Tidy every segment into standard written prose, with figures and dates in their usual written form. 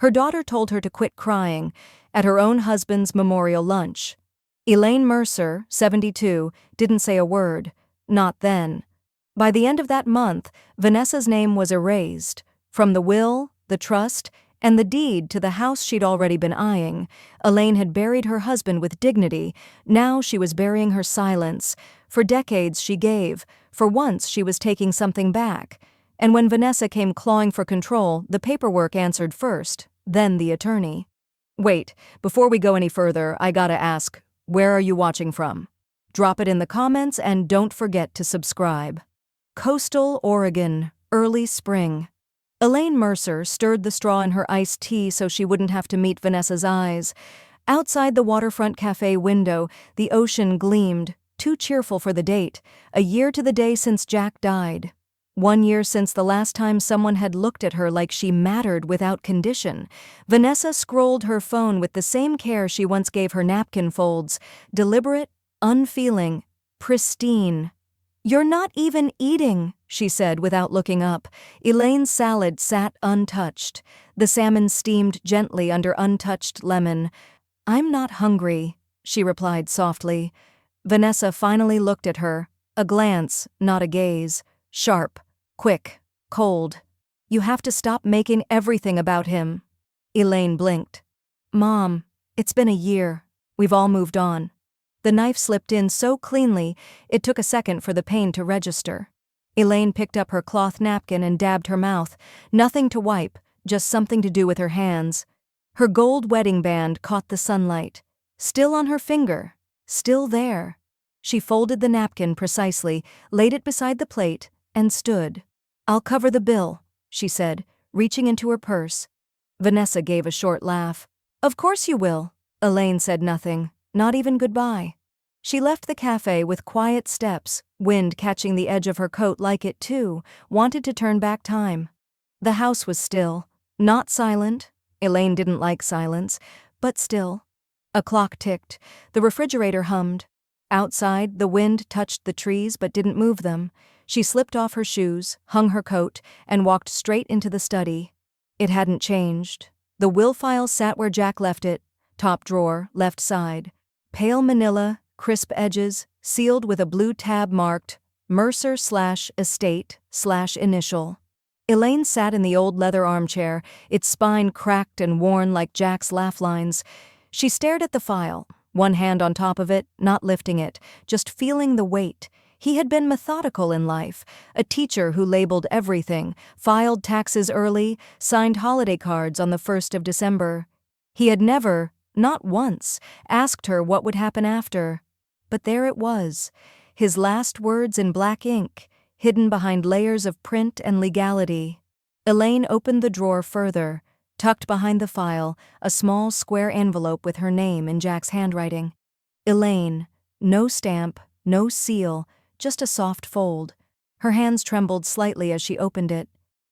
Her daughter told her to quit crying at her own husband's memorial lunch. Elaine Mercer, 72, didn't say a word. Not then. By the end of that month, Vanessa's name was erased. From the will, the trust, and the deed to the house she'd already been eyeing. Elaine had buried her husband with dignity. Now she was burying her silence. For decades she gave. For once she was taking something back. And when Vanessa came clawing for control, the paperwork answered first, then the attorney. Wait, before we go any further, I gotta ask, where are you watching from? Drop it in the comments and don't forget to subscribe. Coastal Oregon, early spring. Elaine Mercer stirred the straw in her iced tea so she wouldn't have to meet Vanessa's eyes. Outside the waterfront cafe window, the ocean gleamed, too cheerful for the date, a year to the day since Jack died. 1 year since the last time someone had looked at her like she mattered without condition. Vanessa scrolled her phone with the same care she once gave her napkin folds, deliberate, unfeeling, pristine. "You're not even eating," she said without looking up. Elaine's salad sat untouched. The salmon steamed gently under untouched lemon. "I'm not hungry," she replied softly. Vanessa finally looked at her, a glance, not a gaze, sharp, quick, cold. "You have to stop making everything about him." Elaine blinked. "Mom, it's been a year. We've all moved on." The knife slipped in so cleanly, it took a second for the pain to register. Elaine picked up her cloth napkin and dabbed her mouth. Nothing to wipe, just something to do with her hands. Her gold wedding band caught the sunlight. Still on her finger. Still there. She folded the napkin precisely, laid it beside the plate, and stood. "I'll cover the bill," she said, reaching into her purse. Vanessa gave a short laugh. "Of course you will." Elaine said nothing, not even goodbye. She left the cafe with quiet steps, wind catching the edge of her coat like it too, wanted to turn back time. The house was still, not silent. Elaine didn't like silence, but still. A clock ticked, the refrigerator hummed. Outside, the wind touched the trees but didn't move them. She slipped off her shoes, hung her coat, and walked straight into the study. It hadn't changed. The will file sat where Jack left it, top drawer, left side. Pale manila, crisp edges, sealed with a blue tab marked Mercer/estate/initial. Elaine sat in the old leather armchair, its spine cracked and worn like Jack's laugh lines. She stared at the file, one hand on top of it, not lifting it, just feeling the weight. He had been methodical in life, a teacher who labeled everything, filed taxes early, signed holiday cards on the 1st of December. He had never, not once, asked her what would happen after. But there it was, his last words in black ink, hidden behind layers of print and legality. Elaine opened the drawer further. Tucked behind the file, a small square envelope with her name in Jack's handwriting. Elaine, no stamp, no seal, just a soft fold. Her hands trembled slightly as she opened it.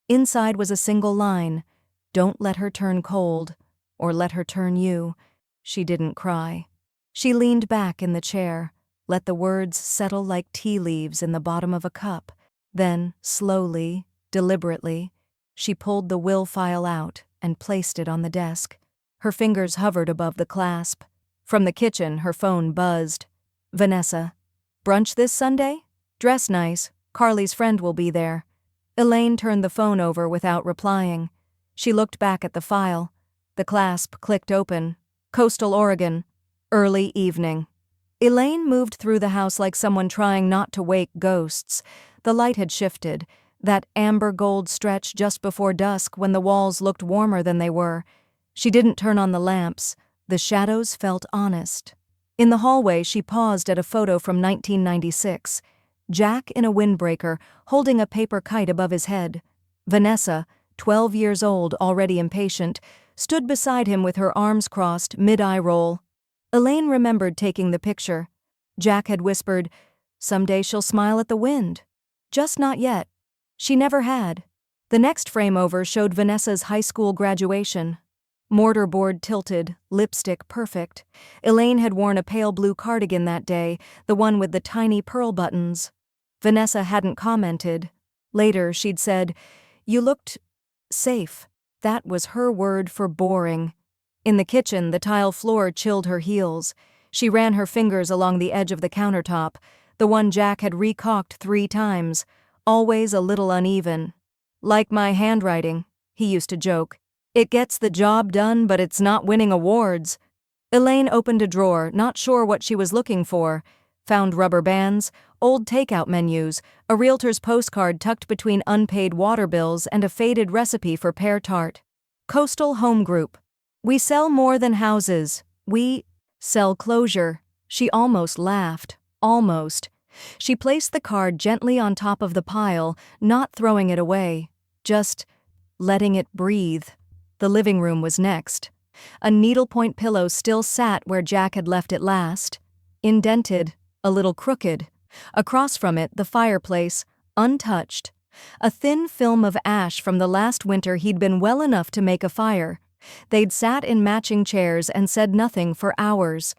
Inside was a single line, "Don't let her turn cold, or let her turn you." She didn't cry. She leaned back in the chair, let the words settle like tea leaves in the bottom of a cup. Then, slowly, deliberately, she pulled the will file out and placed it on the desk. Her fingers hovered above the clasp. From the kitchen, her phone buzzed. "Vanessa, brunch this Sunday? Dress nice. Carly's friend will be there." Elaine turned the phone over without replying. She looked back at the file. The clasp clicked open. Coastal Oregon. Early evening. Elaine moved through the house like someone trying not to wake ghosts. The light had shifted, that amber gold stretch just before dusk when the walls looked warmer than they were. She didn't turn on the lamps. The shadows felt honest. In the hallway, she paused at a photo from 1996. Jack in a windbreaker, holding a paper kite above his head. Vanessa, 12 years old, already impatient, stood beside him with her arms crossed, mid-eye roll. Elaine remembered taking the picture. Jack had whispered, "Someday she'll smile at the wind." Just not yet. She never had. The next frame over showed Vanessa's high school graduation. Mortarboard tilted, lipstick perfect. Elaine had worn a pale blue cardigan that day, the one with the tiny pearl buttons. Vanessa hadn't commented. Later, she'd said, "You looked safe." That was her word for boring. In the kitchen, the tile floor chilled her heels. She ran her fingers along the edge of the countertop, the one Jack had recaulked 3 times, always a little uneven. "Like my handwriting," he used to joke. "It gets the job done, but it's not winning awards." Elaine opened a drawer, not sure what she was looking for. Found rubber bands, old takeout menus, a realtor's postcard tucked between unpaid water bills, and a faded recipe for pear tart. Coastal Home Group. "We sell more than houses. We sell closure." She almost laughed. Almost. She placed the card gently on top of the pile, not throwing it away, just letting it breathe. The living room was next. A needlepoint pillow still sat where Jack had left it last. Indented, a little crooked. Across from it, the fireplace, untouched. A thin film of ash from the last winter he'd been well enough to make a fire. They'd sat in matching chairs and said nothing for hours.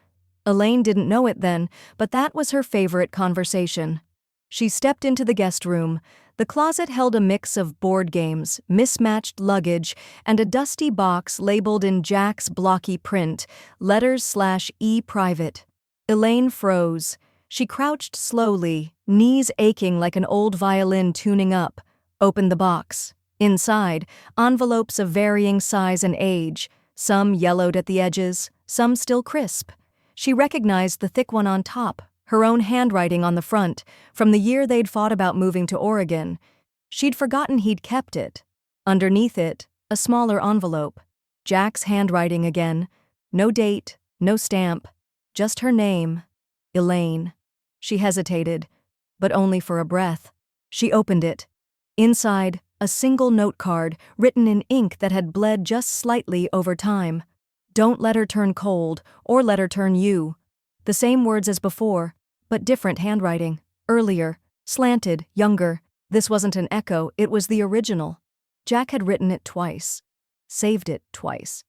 Elaine didn't know it then, but that was her favorite conversation. She stepped into the guest room. The closet held a mix of board games, mismatched luggage, and a dusty box labeled in Jack's blocky print, letters/E private. Elaine froze. She crouched slowly, knees aching like an old violin tuning up, opened the box. Inside, envelopes of varying size and age, some yellowed at the edges, some still crisp. She recognized the thick one on top, her own handwriting on the front, from the year they'd fought about moving to Oregon. She'd forgotten he'd kept it. Underneath it, a smaller envelope. Jack's handwriting again. No date, no stamp, just her name, Elaine. She hesitated, but only for a breath. She opened it. Inside, a single note card, written in ink that had bled just slightly over time. "Don't let her turn cold, or let her turn you." The same words as before, but different handwriting. Earlier, slanted, younger. This wasn't an echo, it was the original. Jack had written it twice. Saved it twice.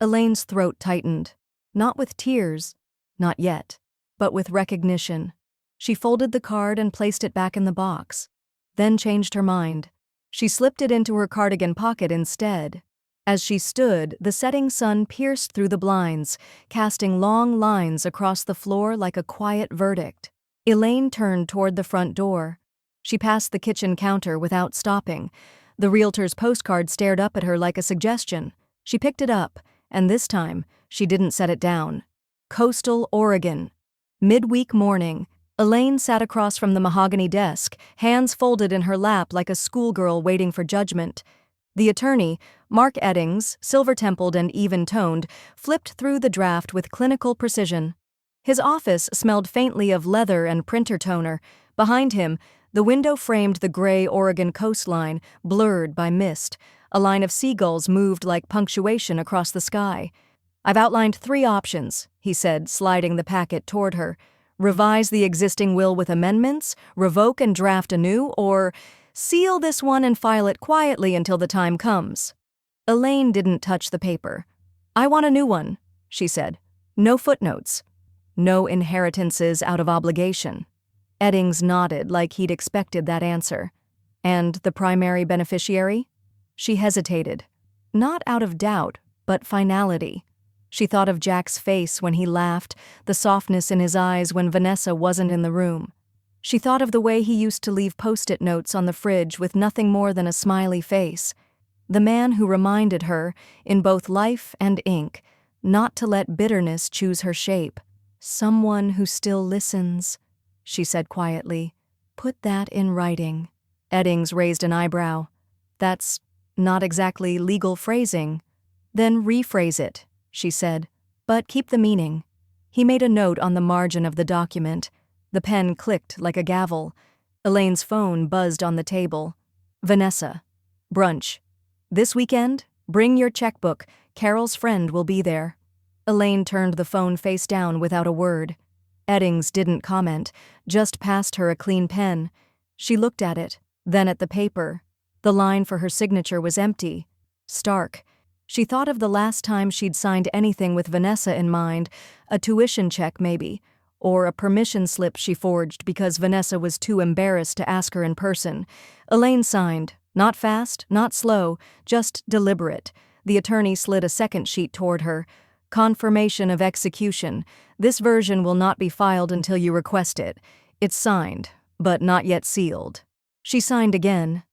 Elaine's throat tightened. Not with tears, not yet, but with recognition. She folded the card and placed it back in the box. Then changed her mind. She slipped it into her cardigan pocket instead. As she stood, the setting sun pierced through the blinds, casting long lines across the floor like a quiet verdict. Elaine turned toward the front door. She passed the kitchen counter without stopping. The realtor's postcard stared up at her like a suggestion. She picked it up, and this time, she didn't set it down. Coastal Oregon. Midweek morning. Elaine sat across from the mahogany desk, hands folded in her lap like a schoolgirl waiting for judgment. The attorney, Mark Eddings, silver-templed and even-toned, flipped through the draft with clinical precision. His office smelled faintly of leather and printer toner. Behind him, the window framed the gray Oregon coastline, blurred by mist. A line of seagulls moved like punctuation across the sky. "I've outlined 3 options," he said, sliding the packet toward her. "Revise the existing will with amendments, revoke and draft anew, or seal this one and file it quietly until the time comes." Elaine didn't touch the paper. "I want a new one," she said. "No footnotes. No inheritances out of obligation." Eddings nodded like he'd expected that answer. "And the primary beneficiary?" She hesitated. Not out of doubt, but finality. She thought of Jack's face when he laughed, the softness in his eyes when Vanessa wasn't in the room. She thought of the way he used to leave post-it notes on the fridge with nothing more than a smiley face. The man who reminded her, in both life and ink, not to let bitterness choose her shape. "Someone who still listens," she said quietly. "Put that in writing." Eddings raised an eyebrow. "That's not exactly legal phrasing." "Then rephrase it," she said, "but keep the meaning." He made a note on the margin of the document. The pen clicked like a gavel. Elaine's phone buzzed on the table. "Vanessa. Brunch. This weekend, bring your checkbook. Carol's friend will be there." Elaine turned the phone face down without a word. Eddings didn't comment, just passed her a clean pen. She looked at it, then at the paper. The line for her signature was empty. Stark. She thought of the last time she'd signed anything with Vanessa in mind, a tuition check maybe, or a permission slip she forged because Vanessa was too embarrassed to ask her in person. Elaine signed, Not fast, not slow, just deliberate. The attorney slid a second sheet toward her. Confirmation of execution. This version will not be filed until you request it. It's signed, but not yet sealed. She signed again.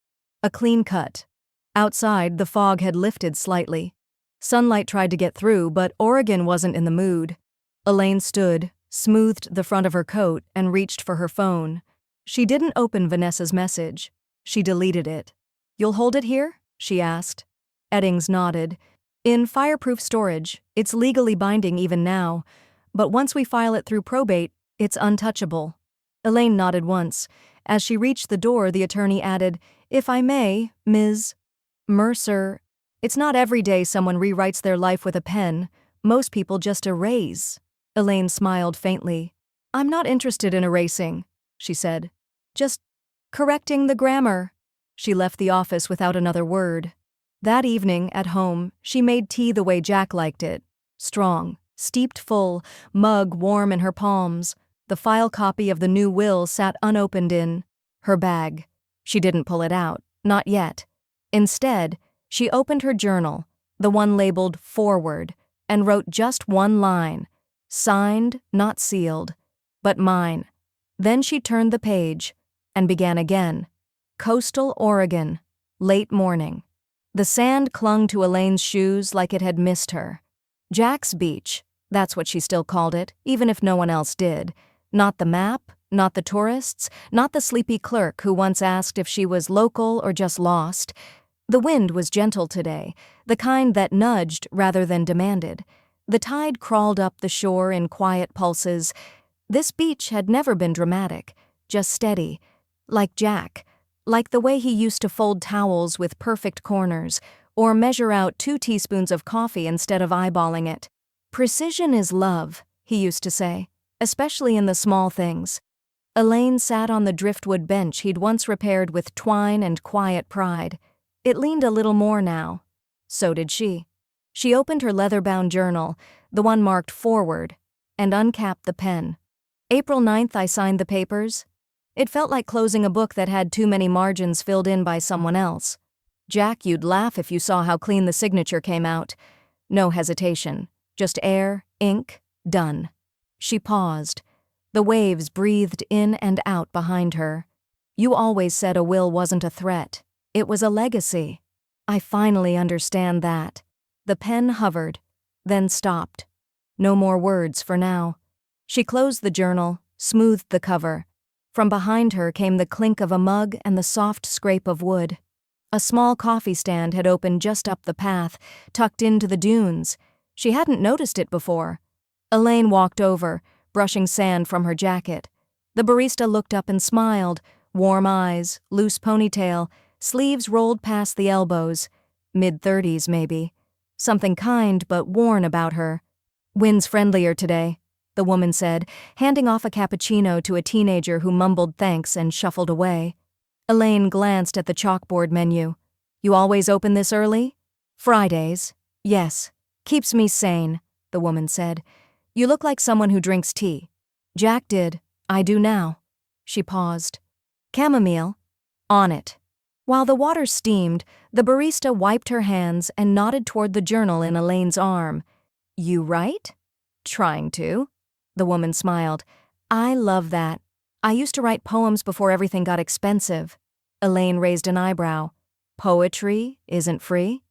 A clean cut. Outside, the fog had lifted slightly. Sunlight tried to get through, but Oregon wasn't in the mood. Elaine stood, smoothed the front of her coat, and reached for her phone. She didn't open Vanessa's message. She deleted it. "You'll hold it here?" she asked. Eddings nodded. "In fireproof storage. It's legally binding even now. But once we file it through probate, it's untouchable." Elaine nodded once. As she reached the door, the attorney added, "If I may, Ms. Mercer, it's not every day someone rewrites their life with a pen. Most people just erase." Elaine smiled faintly. "I'm not interested in erasing," she said. "Just correcting the grammar." She left the office without another word. That evening, at home, she made tea the way Jack liked it. Strong, steeped full, mug warm in her palms. The file copy of the new will sat unopened in her bag. She didn't pull it out, not yet. Instead, she opened her journal, the one labeled Forward, and wrote just one line. Signed, not sealed, but mine. Then she turned the page and began again. Coastal Oregon, late morning. The sand clung to Elaine's shoes like it had missed her. Jack's Beach, that's what she still called it, even if no one else did. Not the map, not the tourists, not the sleepy clerk who once asked if she was local or just lost. The wind was gentle today, the kind that nudged rather than demanded. The tide crawled up the shore in quiet pulses. This beach had never been dramatic, just steady. Like Jack. Like the way he used to fold towels with perfect corners, or measure out 2 teaspoons of coffee instead of eyeballing it. "Precision is love," he used to say, especially in the small things. Elaine sat on the driftwood bench he'd once repaired with twine and quiet pride. It leaned a little more now. So did she. She opened her leather-bound journal, the one marked Forward, and uncapped the pen. "April 9th I signed the papers." It felt like closing a book that had too many margins filled in by someone else. Jack, you'd laugh if you saw how clean the signature came out. No hesitation. Just air, ink, done. She paused. The waves breathed in and out behind her. "You always said a will wasn't a threat. It was a legacy. I finally understand that." The pen hovered, then stopped. No more words for now. She closed the journal, smoothed the cover. From behind her came the clink of a mug and the soft scrape of wood. A small coffee stand had opened just up the path, tucked into the dunes. She hadn't noticed it before. Elaine walked over, brushing sand from her jacket. The barista looked up and smiled, warm eyes, loose ponytail, sleeves rolled past the elbows. Mid-30s, maybe. Something kind but worn about her. "Wind's friendlier today," the woman said, handing off a cappuccino to a teenager who mumbled thanks and shuffled away. Elaine glanced at the chalkboard menu. "You always open this early?" "Fridays. Yes. Keeps me sane," the woman said. "You look like someone who drinks tea." "Jack did. I do now." She paused. "Chamomile?" "On it." While the water steamed, the barista wiped her hands and nodded toward the journal in Elaine's arm. "You write?" "Trying to." The woman smiled. "I love that. I used to write poems before everything got expensive." Elaine raised an eyebrow. "Poetry isn't free?"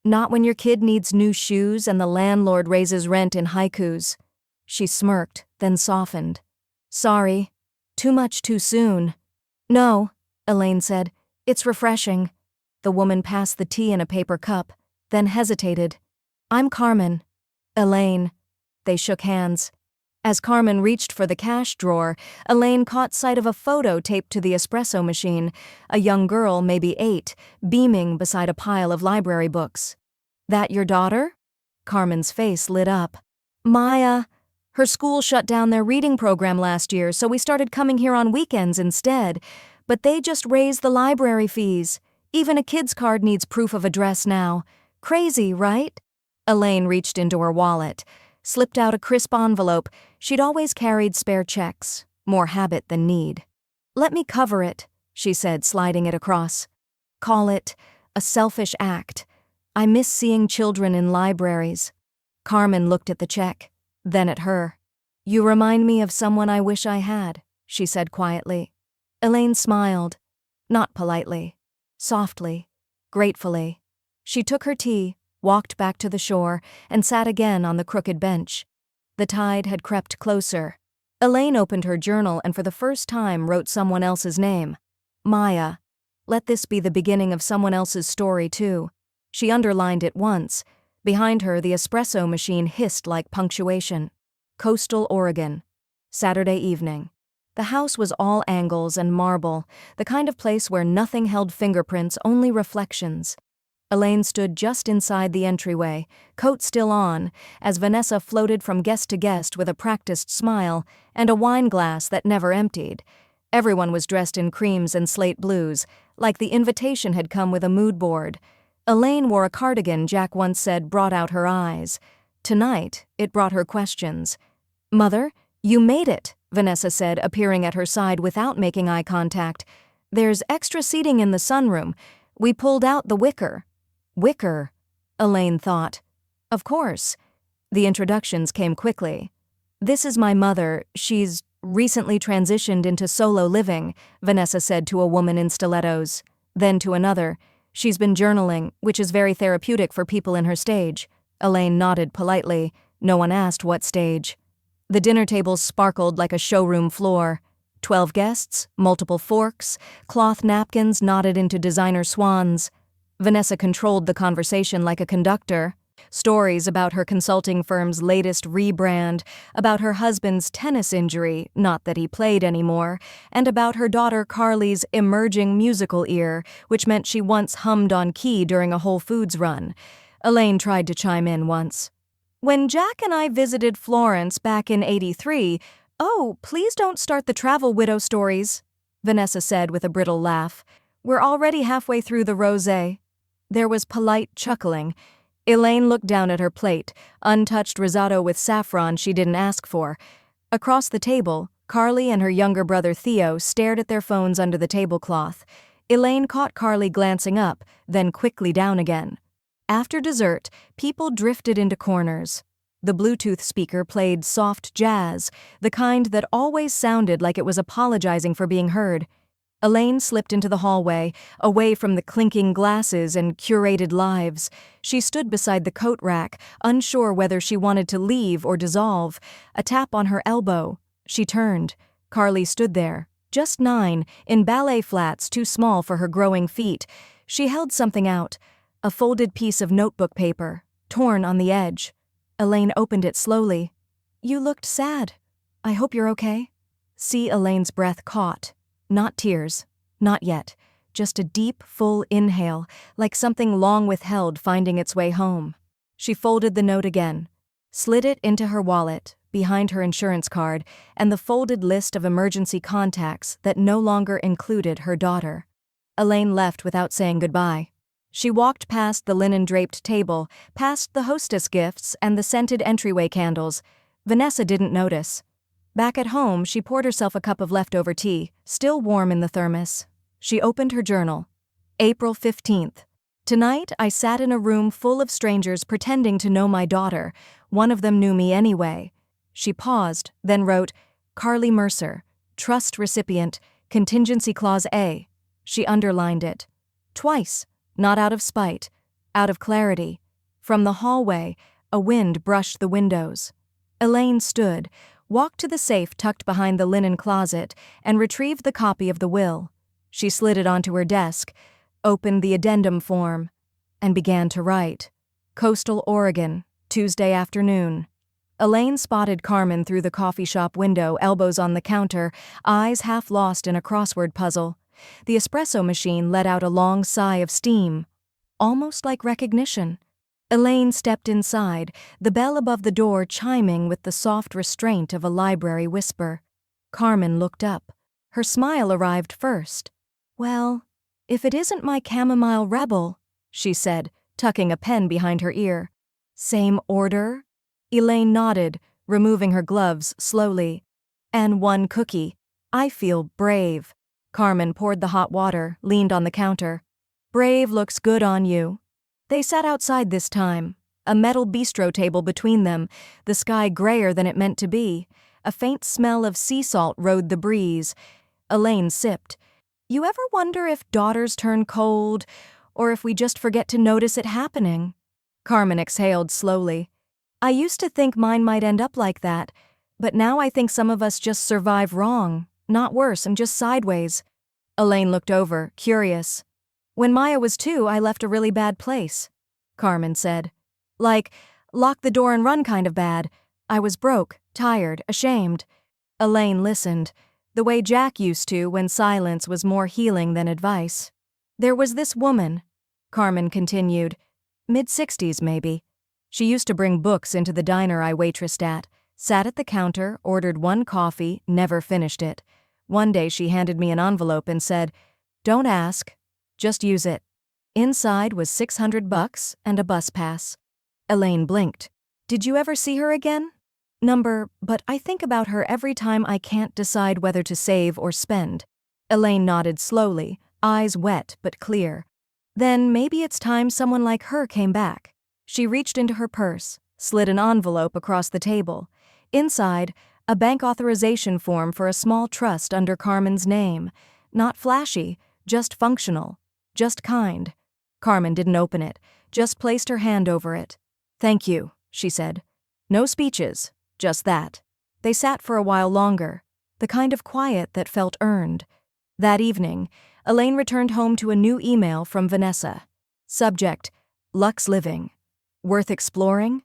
"Not when your kid needs new shoes and the landlord raises rent in haikus." She smirked, then softened. "Sorry. Too much too soon." "No," Elaine said. "It's refreshing." The woman passed the tea in a paper cup, then hesitated. "I'm Carmen." "Elaine." They shook hands. As Carmen reached for the cash drawer, Elaine caught sight of a photo taped to the espresso machine, a young girl, maybe 8, beaming beside a pile of library books. "That your daughter?" Carmen's face lit up. "Maya. Her school shut down their reading program last year, so we started coming here on weekends instead. But they just raised the library fees. Even a kid's card needs proof of address now. Crazy, right?" Elaine reached into her wallet, slipped out a crisp envelope. She'd always carried spare checks, more habit than need. "Let me cover it," she said, sliding it across. Call it a selfish act. I miss seeing children in libraries. Carmen looked at the check, then at her. You remind me of someone I wish I had, she said quietly. Elaine smiled, not politely, softly, gratefully. She took her tea, walked back to the shore, and sat again on the crooked bench. The tide had crept closer. Elaine opened her journal and for the first time wrote someone else's name. Maya. Let this be the beginning of someone else's story, too. She underlined it once. Behind her, the espresso machine hissed like punctuation. Coastal Oregon. Saturday evening. The house was all angles and marble, the kind of place where nothing held fingerprints, only reflections. Elaine stood just inside the entryway, coat still on, as Vanessa floated from guest to guest with a practiced smile and a wine glass that never emptied. Everyone was dressed in creams and slate blues, like the invitation had come with a mood board. Elaine wore a cardigan Jack once said brought out her eyes. Tonight, it brought her questions. Mother, you made it, Vanessa said, appearing at her side without making eye contact. There's extra seating in the sunroom. We pulled out the wicker. Wicker, Elaine thought. Of course. The introductions came quickly. This is my mother. She's recently transitioned into solo living, Vanessa said to a woman in stilettos. Then to another. She's been journaling, which is very therapeutic for people in her stage. Elaine nodded politely. No one asked what stage. The dinner tables sparkled like a showroom floor. 12 guests, multiple forks, cloth napkins knotted into designer swans. Vanessa controlled the conversation like a conductor. Stories about her consulting firm's latest rebrand, about her husband's tennis injury, not that he played anymore, and about her daughter Carly's emerging musical ear, which meant she once hummed on key during a Whole Foods run. Elaine tried to chime in once. When Jack and I visited Florence back in '83, oh, please don't start the travel widow stories, Vanessa said with a brittle laugh. We're already halfway through the rosé. There was polite chuckling. Elaine looked down at her plate, untouched risotto with saffron she didn't ask for. Across the table, Carly and her younger brother Theo stared at their phones under the tablecloth. Elaine caught Carly glancing up, then quickly down again. After dessert, people drifted into corners. The Bluetooth speaker played soft jazz, the kind that always sounded like it was apologizing for being heard. Elaine slipped into the hallway, away from the clinking glasses and curated lives. She stood beside the coat rack, unsure whether she wanted to leave or dissolve. A tap on her elbow. She turned. Carly stood there, just 9, in ballet flats too small for her growing feet. She held something out. A folded piece of notebook paper, torn on the edge. Elaine opened it slowly. You looked sad. I hope you're okay. See Elaine's breath caught. Not tears. Not yet. Just a deep, full inhale, like something long withheld finding its way home. She folded the note again, slid it into her wallet, behind her insurance card, and the folded list of emergency contacts that no longer included her daughter. Elaine left without saying goodbye. She walked past the linen-draped table, past the hostess gifts and the scented entryway candles. Vanessa didn't notice. Back at home, she poured herself a cup of leftover tea, still warm in the thermos. She opened her journal. April 15th. Tonight, I sat in a room full of strangers pretending to know my daughter. One of them knew me anyway. She paused, then wrote, Carly Mercer, trust recipient, contingency clause A. She underlined it. Twice. Not out of spite, out of clarity. From the hallway, a wind brushed the windows. Elaine stood, walked to the safe tucked behind the linen closet, and retrieved the copy of the will. She slid it onto her desk, opened the addendum form, and began to write. Coastal Oregon, Tuesday afternoon. Elaine spotted Carmen through the coffee shop window, elbows on the counter, eyes half lost in a crossword puzzle. The espresso machine let out a long sigh of steam, almost like recognition. Elaine stepped inside, the bell above the door chiming with the soft restraint of a library whisper. Carmen looked up. Her smile arrived first. Well, if it isn't my chamomile rebel, she said, tucking a pen behind her ear. Same order? Elaine nodded, removing her gloves slowly. And 1 cookie. I feel brave. Carmen poured the hot water, leaned on the counter. Brave looks good on you. They sat outside this time, a metal bistro table between them, the sky grayer than it meant to be. A faint smell of sea salt rode the breeze. Elaine sipped. You ever wonder if daughters turn cold, or if we just forget to notice it happening? Carmen exhaled slowly. I used to think mine might end up like that, but now I think some of us just survive wrong, not worse, and just sideways. Elaine looked over, curious. When Maya was 2, I left a really bad place, Carmen said. Like, lock the door and run kind of bad. I was broke, tired, ashamed. Elaine listened, the way Jack used to when silence was more healing than advice. There was this woman, Carmen continued, mid-60s maybe. She used to bring books into the diner I waitressed at, sat at the counter, ordered 1 coffee, never finished it. One day she handed me an envelope and said, "Don't ask, just use it." Inside was $600 and a bus pass. Elaine blinked. Did you ever see her again? But I think about her every time I can't decide whether to save or spend. Elaine nodded slowly, eyes wet but clear. Then maybe it's time someone like her came back. She reached into her purse, slid an envelope across the table. Inside, a bank authorization form for a small trust under Carmen's name. Not flashy, just functional, just kind. Carmen didn't open it, just placed her hand over it. Thank you, she said. No speeches, just that. They sat for a while longer, the kind of quiet that felt earned. That evening, Elaine returned home to a new email from Vanessa. Subject, Lux Living. Worth exploring?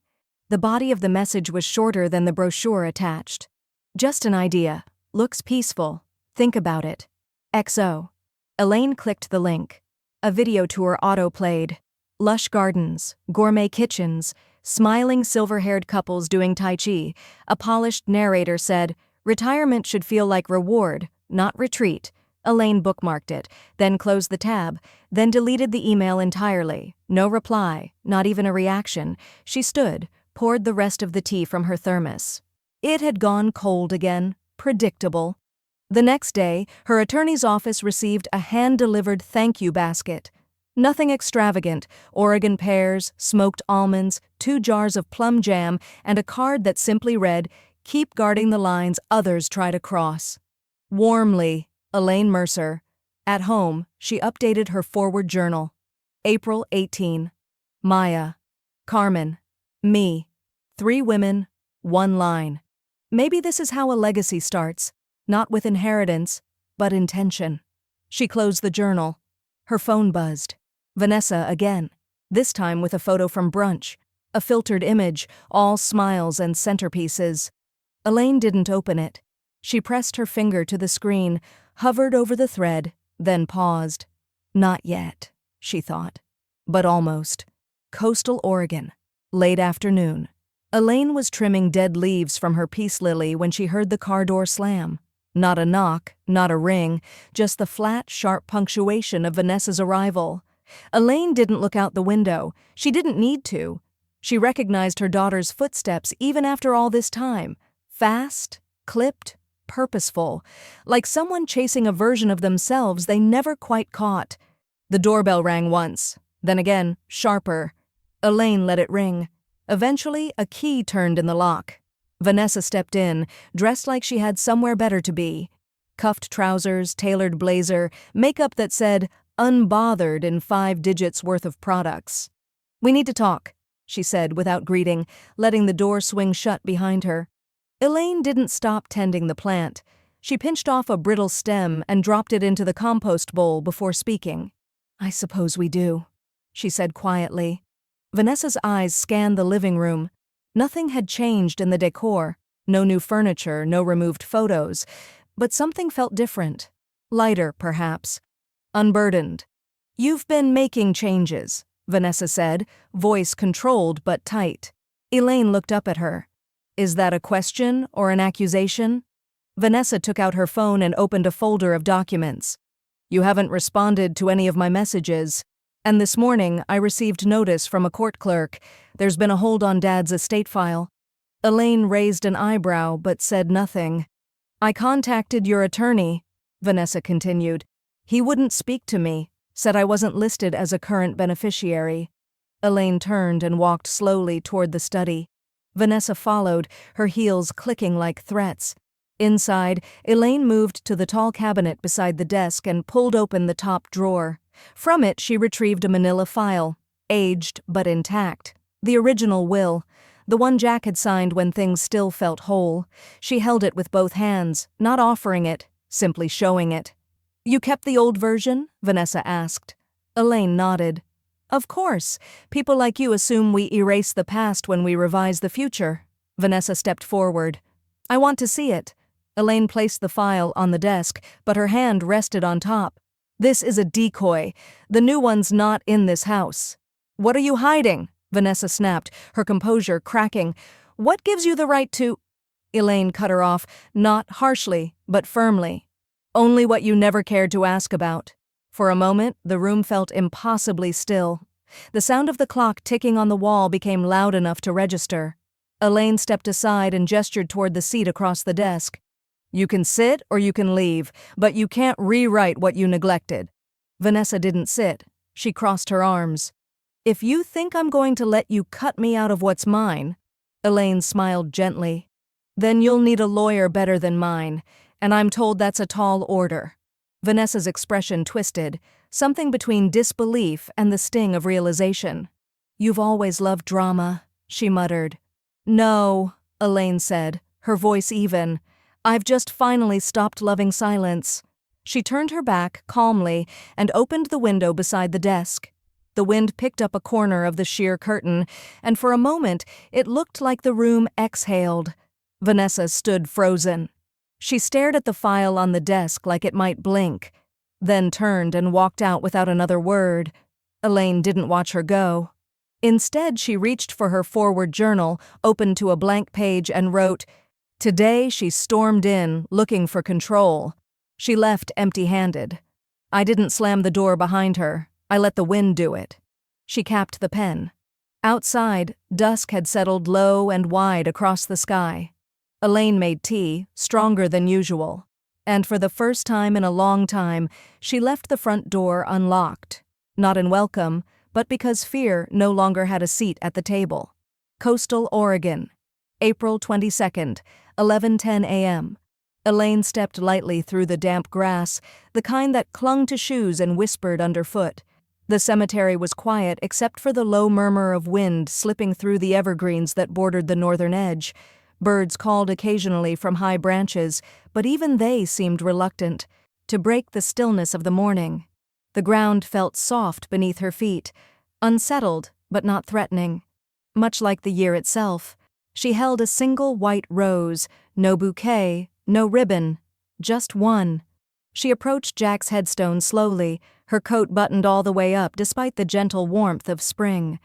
The body of the message was shorter than the brochure attached. Just an idea. Looks peaceful. Think about it. XO. Elaine clicked the link. A video tour auto-played. Lush gardens, gourmet kitchens, smiling silver-haired couples doing Tai Chi. A polished narrator said, "Retirement should feel like reward, not retreat." Elaine bookmarked it, then closed the tab, then deleted the email entirely. No reply, not even a reaction. She stood, poured the rest of the tea from her thermos. It had gone cold again. Predictable. The next day, her attorney's office received a hand-delivered thank you basket. Nothing extravagant, Oregon pears, smoked almonds, 2 jars of plum jam, and a card that simply read, "Keep guarding the lines others try to cross." Warmly, Elaine Mercer. At home, she updated her forward journal. April 18. Maya. Carmen. Me. 3 women, 1 line. Maybe this is how a legacy starts, not with inheritance, but intention. She closed the journal. Her phone buzzed. Vanessa again, this time with a photo from brunch, a filtered image, all smiles and centerpieces. Elaine didn't open it. She pressed her finger to the screen, hovered over the thread, then paused. Not yet, she thought. But almost. Coastal Oregon. Late afternoon. Elaine was trimming dead leaves from her peace lily when she heard the car door slam. Not a knock, not a ring, just the flat, sharp punctuation of Vanessa's arrival. Elaine didn't look out the window. She didn't need to. She recognized her daughter's footsteps even after all this time. Fast, clipped, purposeful, like someone chasing a version of themselves they never quite caught. The doorbell rang once, then again, sharper. Elaine let it ring. Eventually, a key turned in the lock. Vanessa stepped in, dressed like she had somewhere better to be. Cuffed trousers, tailored blazer, makeup that said, "Unbothered" in 5 digits worth of products. "We need to talk," she said without greeting, letting the door swing shut behind her. Elaine didn't stop tending the plant. She pinched off a brittle stem and dropped it into the compost bowl before speaking. "I suppose we do," she said quietly. Vanessa's eyes scanned the living room. Nothing had changed in the decor. No new furniture, no removed photos. But something felt different. Lighter, perhaps. Unburdened. "You've been making changes," Vanessa said, voice controlled but tight. Elaine looked up at her. "Is that a question or an accusation?" Vanessa took out her phone and opened a folder of documents. "You haven't responded to any of my messages. And this morning, I received notice from a court clerk. There's been a hold on Dad's estate file." Elaine raised an eyebrow but said nothing. "I contacted your attorney," Vanessa continued. "He wouldn't speak to me. Said I wasn't listed as a current beneficiary. Elaine turned and walked slowly toward the study. Vanessa followed, her heels clicking like threats. Inside, Elaine moved to the tall cabinet beside the desk and pulled open the top drawer. From it, she retrieved a manila file, aged but intact. The original will, the one Jack had signed when things still felt whole. She held it with both hands, not offering it, simply showing it. "You kept the old version?" Vanessa asked. Elaine nodded. "Of course. People like you assume we erase the past when we revise the future." Vanessa stepped forward. "I want to see it." Elaine placed the file on the desk, but her hand rested on top. "This is a decoy. The new one's not in this house." "What are you hiding?" Vanessa snapped, her composure cracking. "What gives you the right to—" Elaine cut her off, not harshly, but firmly. "Only what you never cared to ask about." For a moment, the room felt impossibly still. The sound of the clock ticking on the wall became loud enough to register. Elaine stepped aside and gestured toward the seat across the desk. "You can sit or you can leave, but you can't rewrite what you neglected." Vanessa didn't sit. She crossed her arms. "If you think I'm going to let you cut me out of what's mine," Elaine smiled gently, "then you'll need a lawyer better than mine, and I'm told that's a tall order." Vanessa's expression twisted, something between disbelief and the sting of realization. "You've always loved drama," she muttered. "No," Elaine said, her voice even. "I've just finally stopped loving silence." She turned her back calmly and opened the window beside the desk. The wind picked up a corner of the sheer curtain, and for a moment it looked like the room exhaled. Vanessa stood frozen. She stared at the file on the desk like it might blink, then turned and walked out without another word. Elaine didn't watch her go. Instead, she reached for her forward journal, opened to a blank page, and wrote, "Today she stormed in, looking for control." She left empty-handed. "I didn't slam the door behind her. I let the wind do it." She capped the pen. Outside, dusk had settled low and wide across the sky. Elaine made tea, stronger than usual. And for the first time in a long time, she left the front door unlocked. Not in welcome, but because fear no longer had a seat at the table. Coastal Oregon, April 22nd, 11:10 a.m. Elaine stepped lightly through the damp grass, the kind that clung to shoes and whispered underfoot. The cemetery was quiet except for the low murmur of wind slipping through the evergreens that bordered the northern edge. Birds called occasionally from high branches, but even they seemed reluctant to break the stillness of the morning. The ground felt soft beneath her feet, unsettled but not threatening. Much like the year itself, she held a single white rose, no bouquet, no ribbon, just one. She approached Jack's headstone slowly, her coat buttoned all the way up despite the gentle warmth of spring.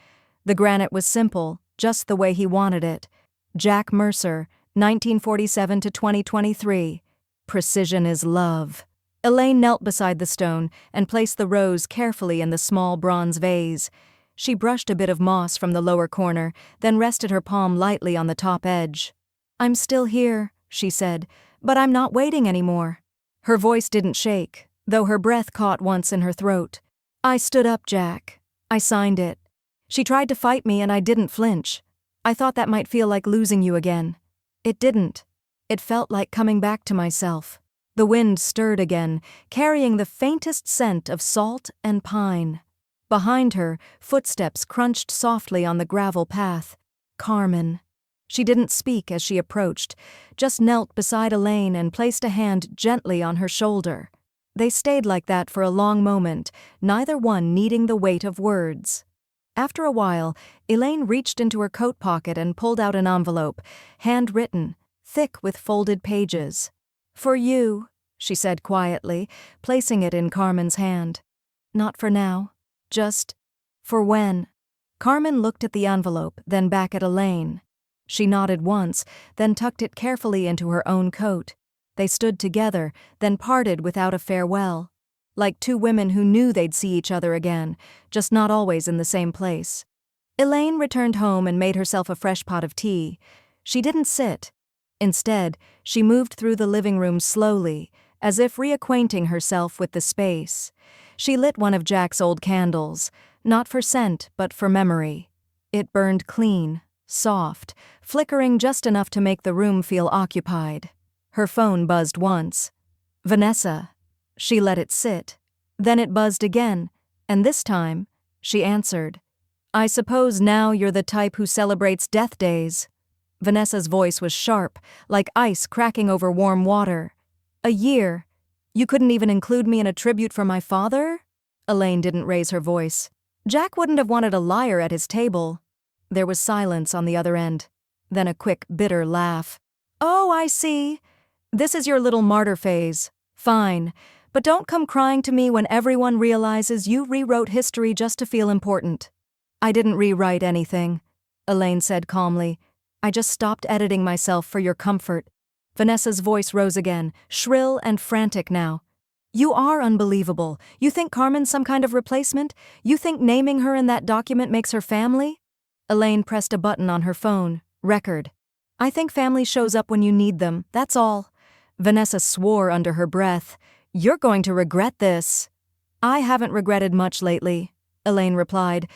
The granite was simple, just the way he wanted it. Jack Mercer, 1947 to 2023. Precision is love. Elaine knelt beside the stone and placed the rose carefully in the small bronze vase. She brushed a bit of moss from the lower corner, then rested her palm lightly on the top edge. "I'm still here," she said, "but I'm not waiting anymore." Her voice didn't shake, though her breath caught once in her throat. "I stood up, Jack. I signed it. She tried to fight me and I didn't flinch. I thought that might feel like losing you again. It didn't. It felt like coming back to myself." The wind stirred again, carrying the faintest scent of salt and pine. Behind her, footsteps crunched softly on the gravel path. Carmen. She didn't speak as she approached, just knelt beside Elaine and placed a hand gently on her shoulder. They stayed like that for a long moment, neither one needing the weight of words. After a while, Elaine reached into her coat pocket and pulled out an envelope, handwritten, thick with folded pages. "For you," she said quietly, placing it in Carmen's hand. "Not for now. Just for when." Carmen looked at the envelope, then back at Elaine. She nodded once, then tucked it carefully into her own coat. They stood together, then parted without a farewell. Like two women who knew they'd see each other again, just not always in the same place. Elaine returned home and made herself a fresh pot of tea. She didn't sit. Instead, she moved through the living room slowly, as if reacquainting herself with the space. She lit one of Jack's old candles, not for scent but for memory. It burned clean, soft, flickering just enough to make the room feel occupied. Her phone buzzed once. Vanessa. She let it sit. Then it buzzed again, and this time, she answered. I suppose now you're the type who celebrates death days. Vanessa's voice was sharp, like ice cracking over warm water. A year? You couldn't even include me in a tribute for my father? Elaine didn't raise her voice. Jack wouldn't have wanted a liar at his table. There was silence on the other end. Then a quick, bitter laugh. Oh, I see. This is your little martyr phase. Fine. But don't come crying to me when everyone realizes you rewrote history just to feel important. I didn't rewrite anything, Elaine said calmly. I just stopped editing myself for your comfort. Vanessa's voice rose again, shrill and frantic now. You are unbelievable. You think Carmen's some kind of replacement? You think naming her in that document makes her family? Elaine pressed a button on her phone. Record. I think family shows up when you need them, that's all. Vanessa swore under her breath. You're going to regret this. I haven't regretted much lately, Elaine replied.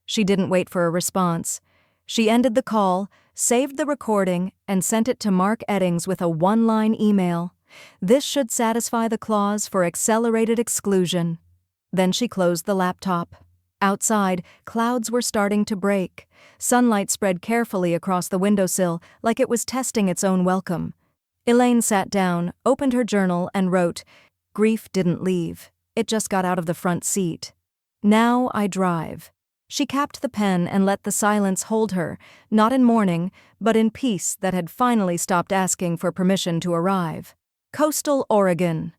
She didn't wait for a response. She ended the call, saved the recording, and sent it to Mark Eddings with a one-line email. This should satisfy the clause for accelerated exclusion. Then she closed the laptop. Outside, clouds were starting to break. Sunlight spread carefully across the windowsill like it was testing its own welcome. Elaine sat down, opened her journal, and wrote, Grief didn't leave. It just got out of the front seat. Now I drive. She capped the pen and let the silence hold her, not in mourning, but in peace that had finally stopped asking for permission to arrive. Coastal Oregon.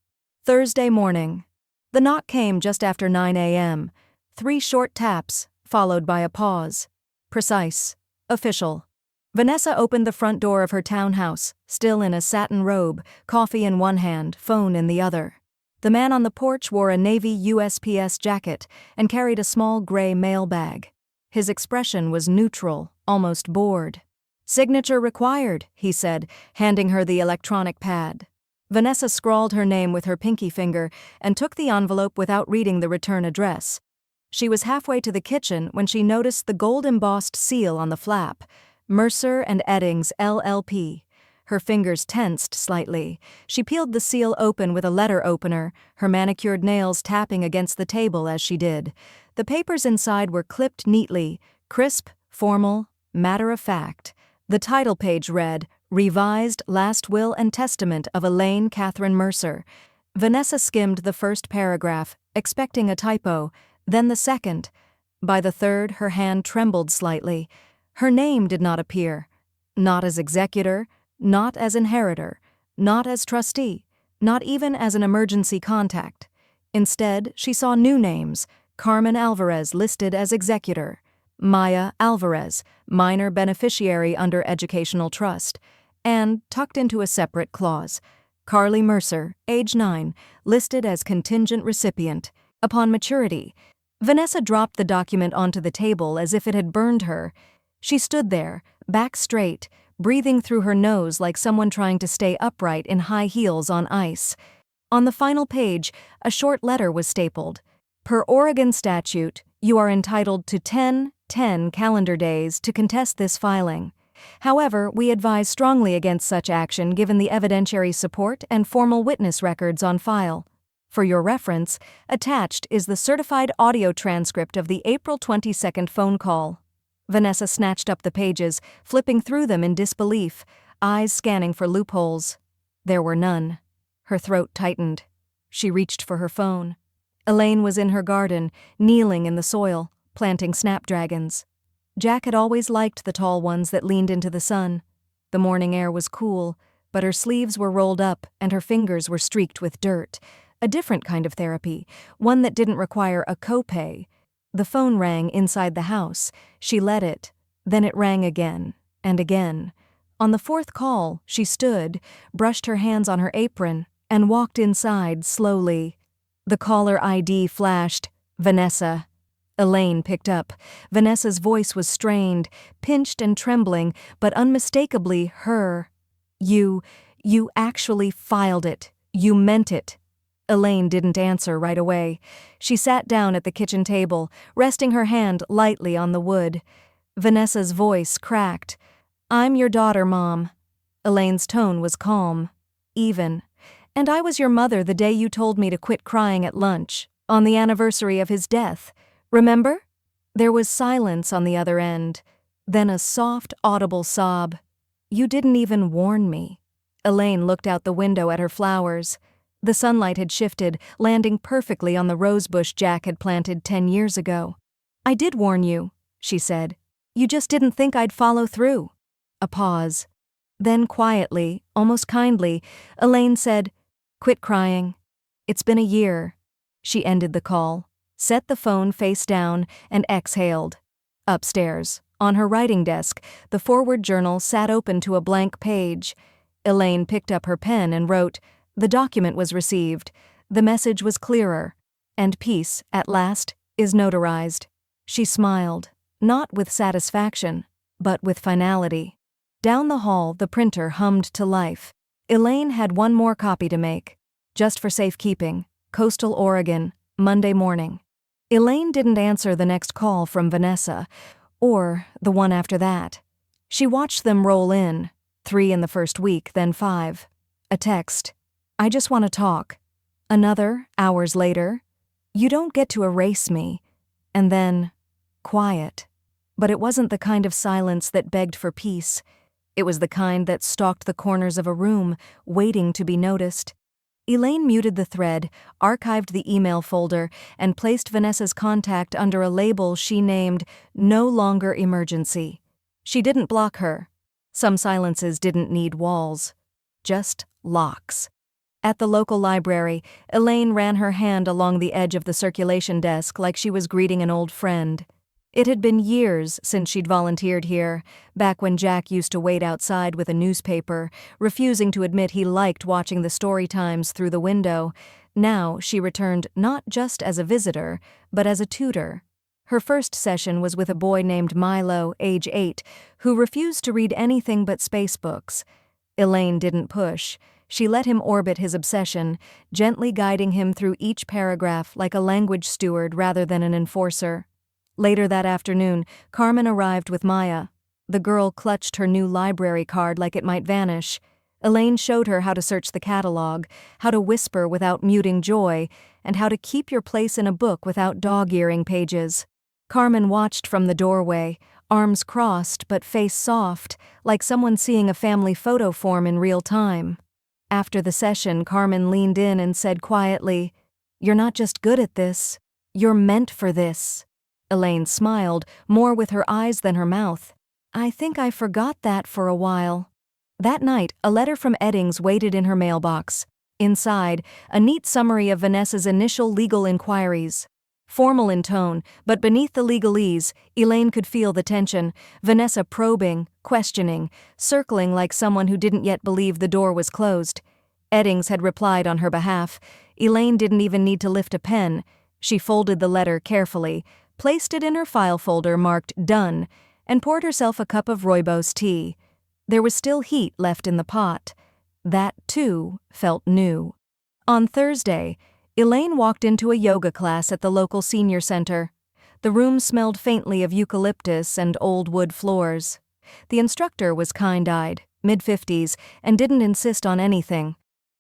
Thursday morning. The knock came just after 9 a.m. 3 short taps, followed by a pause. Precise. Official. Vanessa opened the front door of her townhouse, still in a satin robe, coffee in one hand, phone in the other. The man on the porch wore a navy USPS jacket and carried a small gray mail bag. His expression was neutral, almost bored. Signature required, he said, handing her the electronic pad. Vanessa scrawled her name with her pinky finger and took the envelope without reading the return address. She was halfway to the kitchen when she noticed the gold-embossed seal on the flap, Mercer and Eddings, LLP. Her fingers tensed slightly. She peeled the seal open with a letter opener, her manicured nails tapping against the table as she did. The papers inside were clipped neatly, crisp, formal, matter-of-fact. The title page read, Revised Last Will and Testament of Elaine Catherine Mercer. Vanessa skimmed the first paragraph, expecting a typo, then the second. By the third, her hand trembled slightly. Her name did not appear. Not as executor, not as inheritor, not as trustee, not even as an emergency contact. Instead, she saw new names, Carmen Alvarez listed as executor, Maya Alvarez, minor beneficiary under educational trust, and, tucked into a separate clause, Carly Mercer, age 9, listed as contingent recipient. Upon maturity, Vanessa dropped the document onto the table as if it had burned her. She stood there, back straight, breathing through her nose like someone trying to stay upright in high heels on ice. On the final page, a short letter was stapled. Per Oregon statute, you are entitled to 10 calendar days to contest this filing. However, we advise strongly against such action given the evidentiary support and formal witness records on file. For your reference, attached is the certified audio transcript of the April 22nd phone call. Vanessa snatched up the pages, flipping through them in disbelief, eyes scanning for loopholes. There were none. Her throat tightened. She reached for her phone. Elaine was in her garden, kneeling in the soil, planting snapdragons. Jack had always liked the tall ones that leaned into the sun. The morning air was cool, but her sleeves were rolled up and her fingers were streaked with dirt. A different kind of therapy, one that didn't require a copay. The phone rang inside the house. She let it. Then it rang again and again. On the fourth call, she stood, brushed her hands on her apron, and walked inside slowly. The caller ID flashed, Vanessa. Elaine picked up. Vanessa's voice was strained, pinched and trembling, but unmistakably her. You actually filed it. You meant it. Elaine didn't answer right away. She sat down at the kitchen table, resting her hand lightly on the wood. Vanessa's voice cracked. "I'm your daughter, Mom." Elaine's tone was calm, even. "And I was your mother the day you told me to quit crying at lunch, on the anniversary of his death. Remember?" There was silence on the other end, then a soft, audible sob. "You didn't even warn me." Elaine looked out the window at her flowers. The sunlight had shifted, landing perfectly on the rosebush Jack had planted 10 years ago. "I did warn you," she said. "You just didn't think I'd follow through." A pause. Then quietly, almost kindly, Elaine said, "Quit crying. It's been a year." She ended the call, set the phone face down, and exhaled. Upstairs, on her writing desk, the forward journal sat open to a blank page. Elaine picked up her pen and wrote, "The document was received. The message was clearer. And peace, at last, is notarized." She smiled, not with satisfaction, but with finality. Down the hall, the printer hummed to life. Elaine had one more copy to make. Just for safekeeping. Coastal Oregon, Monday morning. Elaine didn't answer the next call from Vanessa, or the one after that. She watched them roll in, 3 in the first week, then 5. A text. "I just want to talk." Another, hours later. "You don't get to erase me." And then, quiet. But it wasn't the kind of silence that begged for peace. It was the kind that stalked the corners of a room, waiting to be noticed. Elaine muted the thread, archived the email folder, and placed Vanessa's contact under a label she named "No Longer Emergency." She didn't block her. Some silences didn't need walls. Just locks. At the local library, Elaine ran her hand along the edge of the circulation desk like she was greeting an old friend. It had been years since she'd volunteered here, back when Jack used to wait outside with a newspaper, refusing to admit he liked watching the story times through the window. Now she returned not just as a visitor, but as a tutor. Her first session was with a boy named Milo, age 8, who refused to read anything but space books. Elaine didn't push. She let him orbit his obsession, gently guiding him through each paragraph like a language steward rather than an enforcer. Later that afternoon, Carmen arrived with Maya. The girl clutched her new library card like it might vanish. Elaine showed her how to search the catalog, how to whisper without muting joy, and how to keep your place in a book without dog-earing pages. Carmen watched from the doorway, arms crossed but face soft, like someone seeing a family photo form in real time. After the session, Carmen leaned in and said quietly, "You're not just good at this, you're meant for this." Elaine smiled, more with her eyes than her mouth. "I think I forgot that for a while." That night, a letter from Eddings waited in her mailbox. Inside, a neat summary of Vanessa's initial legal inquiries. Formal in tone, but beneath the legalese, Elaine could feel the tension, Vanessa probing, questioning, circling like someone who didn't yet believe the door was closed. Eddings had replied on her behalf. Elaine didn't even need to lift a pen. She folded the letter carefully, placed it in her file folder marked "Done," and poured herself a cup of rooibos tea. There was still heat left in the pot. That, too, felt new. On Thursday, Elaine walked into a yoga class at the local senior center. The room smelled faintly of eucalyptus and old wood floors. The instructor was kind-eyed, mid-50s, and didn't insist on anything.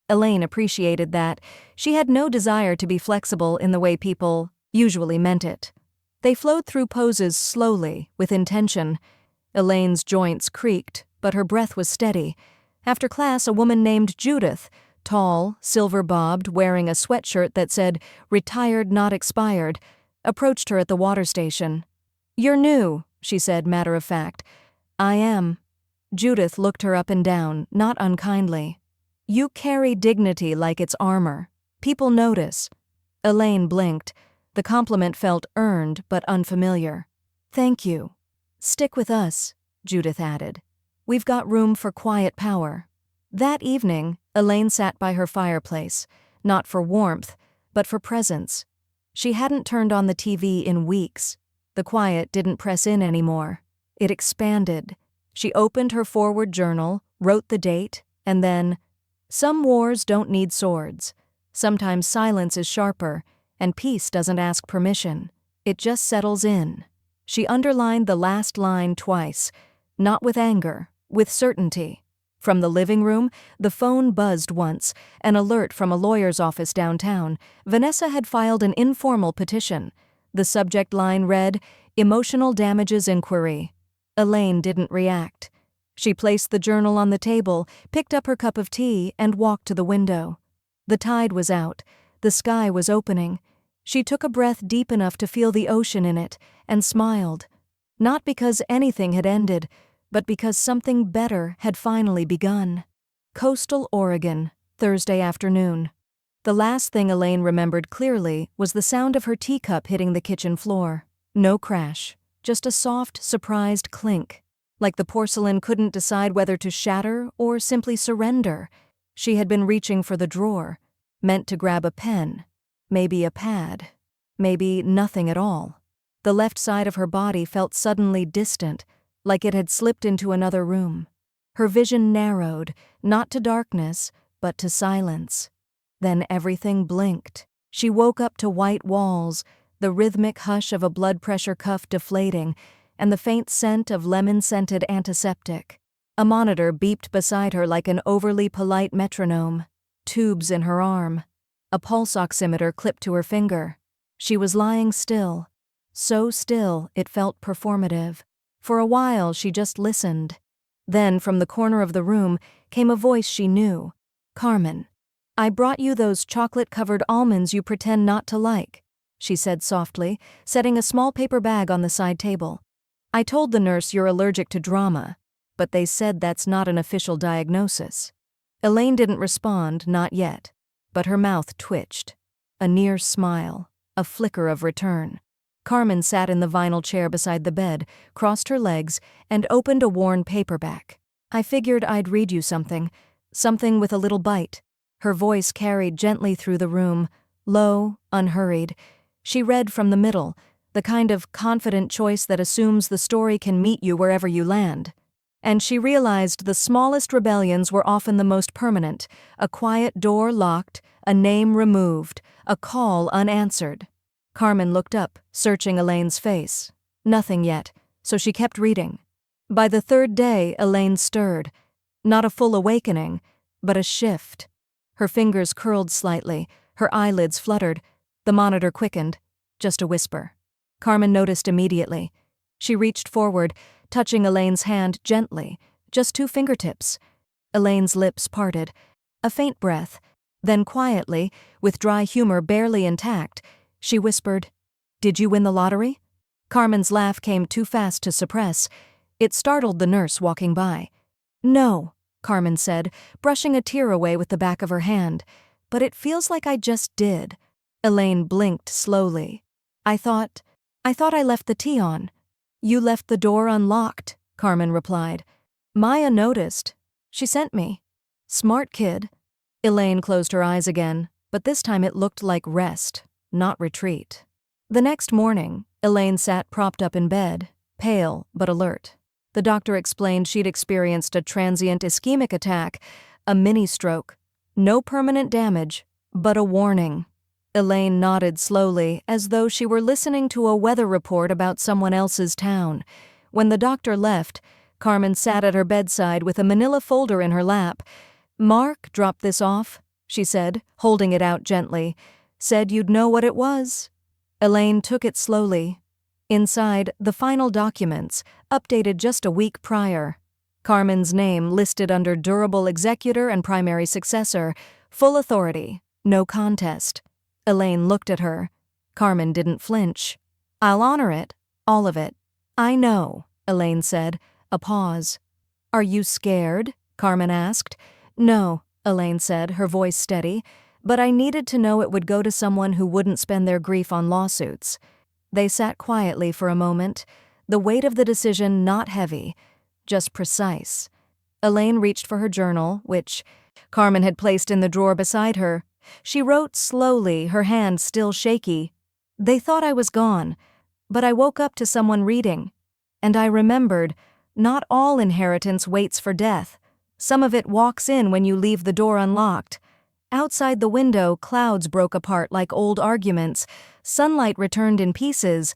Elaine appreciated that. She had no desire to be flexible in the way people usually meant it. They flowed through poses slowly, with intention. Elaine's joints creaked, but her breath was steady. After class, a woman named Judith, tall, silver-bobbed, wearing a sweatshirt that said, "Retired, not expired," approached her at the water station. "You're new," she said, matter-of-fact. "I am." Judith looked her up and down, not unkindly. "You carry dignity like it's armor. People notice." Elaine blinked. The compliment felt earned but unfamiliar. "Thank you." "Stick with us," Judith added. "We've got room for quiet power." That evening, Elaine sat by her fireplace, not for warmth, but for presence. She hadn't turned on the TV in weeks. The quiet didn't press in anymore. It expanded. She opened her forward journal, wrote the date, and then, "Some wars don't need swords. Sometimes silence is sharper, and peace doesn't ask permission. It just settles in. She underlined the last line twice, not with anger, with certainty. From the living room, the phone buzzed once, an alert from a lawyer's office downtown. Vanessa had filed an informal petition. The subject line read, "Emotional Damages Inquiry." Elaine didn't react. She placed the journal on the table, picked up her cup of tea, and walked to the window. The tide was out. The sky was opening. She took a breath deep enough to feel the ocean in it, and smiled. Not because anything had ended, but because something better had finally begun. Coastal Oregon, Thursday afternoon. The last thing Elaine remembered clearly was the sound of her teacup hitting the kitchen floor. No crash, just a soft, surprised clink. Like the porcelain couldn't decide whether to shatter or simply surrender. She had been reaching for the drawer, meant to grab a pen, maybe a pad, maybe nothing at all. The left side of her body felt suddenly distant, like it had slipped into another room. Her vision narrowed, not to darkness, but to silence. Then everything blinked. She woke up to white walls, the rhythmic hush of a blood pressure cuff deflating, and the faint scent of lemon-scented antiseptic. A monitor beeped beside her like an overly polite metronome. Tubes in her arm. A pulse oximeter clipped to her finger. She was lying still. So still it felt performative. For a while she just listened. Then from the corner of the room came a voice she knew. "Carmen, I brought you those chocolate-covered almonds you pretend not to like," she said softly, setting a small paper bag on the side table. "I told the nurse you're allergic to drama, but they said that's not an official diagnosis." Elaine didn't respond, not yet, but her mouth twitched. A near smile, a flicker of return. Carmen sat in the vinyl chair beside the bed, crossed her legs, and opened a worn paperback. "I figured I'd read you something with a little bite." Her voice carried gently through the room, low, unhurried. She read from the middle, the kind of confident choice that assumes the story can meet you wherever you land. And she realized the smallest rebellions were often the most permanent. A quiet door locked, a name removed, a call unanswered. Carmen looked up, searching Elaine's face. Nothing yet, so she kept reading. By the third day, Elaine stirred. Not a full awakening, but a shift. Her fingers curled slightly, her eyelids fluttered. The monitor quickened. Just a whisper. Carmen noticed immediately. She reached forward, touching Elaine's hand gently, just 2 fingertips. Elaine's lips parted. A faint breath. Then quietly, with dry humor barely intact, she whispered, "Did you win the lottery?" Carmen's laugh came too fast to suppress. It startled the nurse walking by. "No," Carmen said, brushing a tear away with the back of her hand. "But it feels like I just did." Elaine blinked slowly. I thought I left the tea on." "You left the door unlocked," Carmen replied. "Maya noticed. She sent me." "Smart kid." Elaine closed her eyes again, but this time it looked like rest, not retreat. The next morning, Elaine sat propped up in bed, pale but alert. The doctor explained she'd experienced a transient ischemic attack, a mini-stroke. No permanent damage, but a warning. Elaine nodded slowly, as though she were listening to a weather report about someone else's town. When the doctor left, Carmen sat at her bedside with a manila folder in her lap. "Mark dropped this off," she said, holding it out gently. "Said you'd know what it was." Elaine took it slowly. Inside, the final documents, updated just a week prior. Carmen's name listed under durable executor and primary successor, full authority, no contest. Elaine looked at her. Carmen didn't flinch. "I'll honor it, all of it." "I know," Elaine said, a pause. "Are you scared?" Carmen asked. "No," Elaine said, her voice steady, "but I needed to know it would go to someone who wouldn't spend their grief on lawsuits." They sat quietly for a moment, the weight of the decision not heavy, just precise. Elaine reached for her journal, which Carmen had placed in the drawer beside her. She wrote slowly, her hand still shaky. "They thought I was gone, but I woke up to someone reading. And I remembered, not all inheritance waits for death. Some of it walks in when you leave the door unlocked. Outside the window, clouds broke apart like old arguments. Sunlight returned in pieces.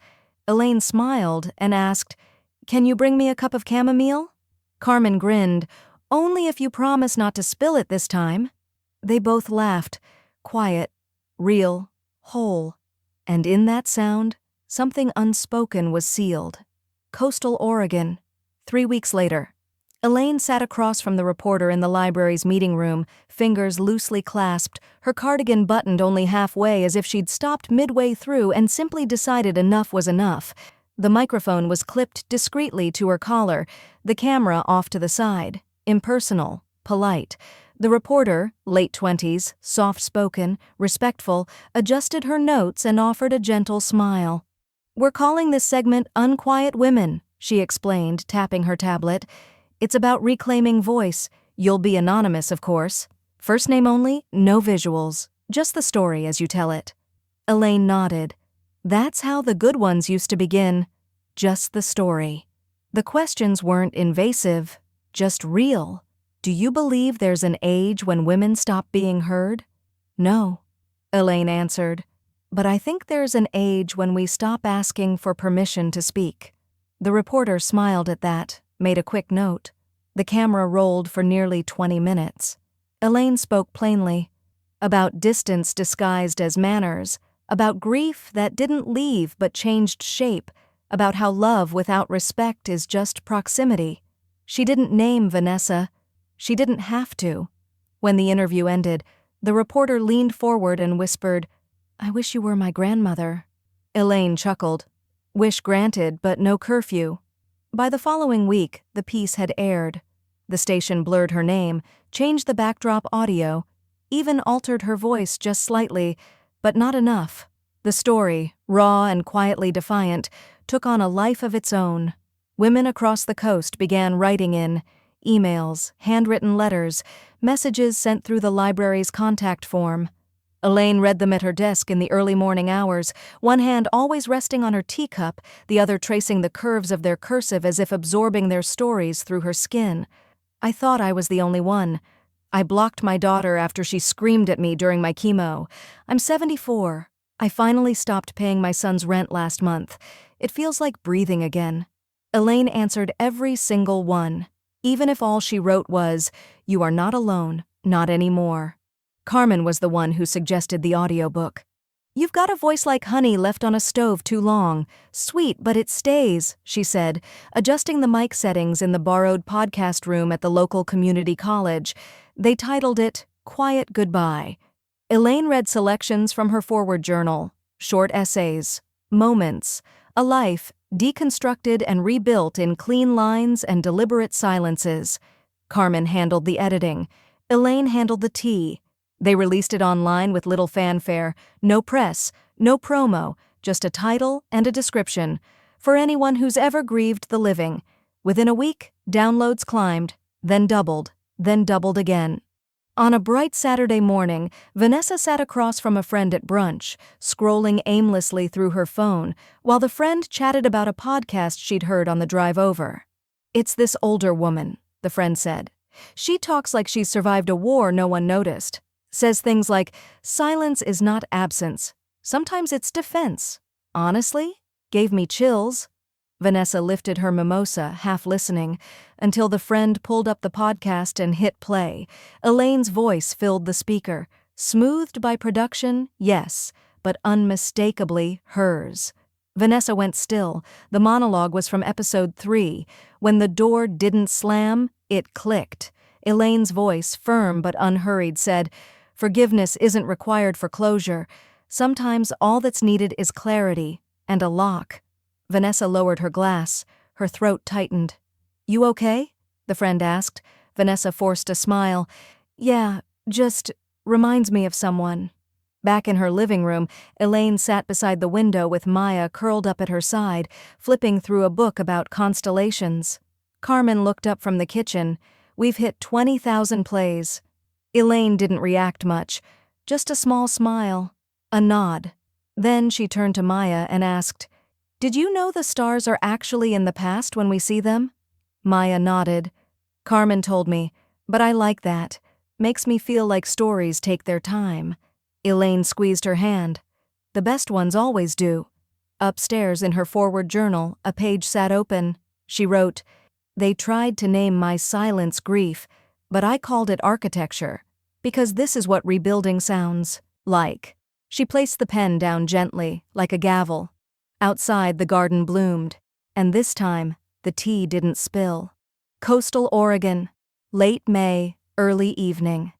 Elaine smiled and asked, "Can you bring me a cup of chamomile?" Carmen grinned, "Only if you promise not to spill it this time." They both laughed, quiet, real, whole. And in that sound, something unspoken was sealed. Coastal Oregon. 3 weeks later. Elaine sat across from the reporter in the library's meeting room, fingers loosely clasped, her cardigan buttoned only halfway as if she'd stopped midway through and simply decided enough was enough. The microphone was clipped discreetly to her collar, the camera off to the side, impersonal, polite. The reporter, late 20s, soft-spoken, respectful, adjusted her notes and offered a gentle smile. "We're calling this segment Unquiet Women," she explained, tapping her tablet. "It's about reclaiming voice. You'll be anonymous, of course. First name only, no visuals. Just the story as you tell it." Elaine nodded. That's how the good ones used to begin. Just the story. The questions weren't invasive, just real. "Do you believe there's an age when women stop being heard?" "No," Elaine answered. "But I think there's an age when we stop asking for permission to speak." The reporter smiled at that, made a quick note. The camera rolled for nearly 20 minutes. Elaine spoke plainly. About distance disguised as manners, about grief that didn't leave but changed shape, about how love without respect is just proximity. She didn't name Vanessa. She didn't have to. When the interview ended, the reporter leaned forward and whispered, "I wish you were my grandmother." Elaine chuckled. Wish granted, but no curfew. By the following week, the piece had aired. The station blurred her name, changed the backdrop audio, even altered her voice just slightly, but not enough. The story, raw and quietly defiant, took on a life of its own. Women across the coast began writing in, emails, handwritten letters, messages sent through the library's contact form. Elaine read them at her desk in the early morning hours, one hand always resting on her teacup, the other tracing the curves of their cursive as if absorbing their stories through her skin. I thought I was the only one. I blocked my daughter after she screamed at me during my chemo. I'm 74. I finally stopped paying my son's rent last month. It feels like breathing again. Elaine answered every single one, even if all she wrote was, "You are not alone, not anymore." Carmen was the one who suggested the audiobook. "You've got a voice like honey left on a stove too long. Sweet, but it stays," she said, adjusting the mic settings in the borrowed podcast room at the local community college. They titled it, "Quiet Goodbye." Elaine read selections from her forward journal, short essays, moments, a life deconstructed and rebuilt in clean lines and deliberate silences. Carmen handled the editing. Elaine handled the tea. They released it online with little fanfare, no press, no promo, just a title and a description, for anyone who's ever grieved the living. Within a week, downloads climbed, then doubled again. On a bright Saturday morning, Vanessa sat across from a friend at brunch, scrolling aimlessly through her phone, while the friend chatted about a podcast she'd heard on the drive over. "It's this older woman," the friend said. "She talks like she's survived a war no one noticed. Says things like, silence is not absence. Sometimes it's defense. Honestly, gave me chills." Vanessa lifted her mimosa, half listening, until the friend pulled up the podcast and hit play. Elaine's voice filled the speaker. Smoothed by production, yes, but unmistakably hers. Vanessa went still. The monologue was from episode 3. When the door didn't slam, it clicked. Elaine's voice, firm but unhurried, said, "Forgiveness isn't required for closure. Sometimes all that's needed is clarity and a lock." Vanessa lowered her glass. Her throat tightened. "You okay?" the friend asked. Vanessa forced a smile. "Yeah, just reminds me of someone." Back in her living room, Elaine sat beside the window with Maya curled up at her side, flipping through a book about constellations. Carmen looked up from the kitchen. "We've hit 20,000 plays." Elaine didn't react much, just a small smile, a nod. Then she turned to Maya and asked, "Did you know the stars are actually in the past when we see them?" Maya nodded. "Carmen told me, but I like that. Makes me feel like stories take their time. Elaine squeezed her hand. The best ones always do. Upstairs in her forward journal, a page sat open. She wrote, "They tried to name my silence grief, but I called it architecture, because this is what rebuilding sounds like." She placed the pen down gently, like a gavel. Outside, the garden bloomed, and this time, the tea didn't spill. Coastal Oregon, late May, early evening.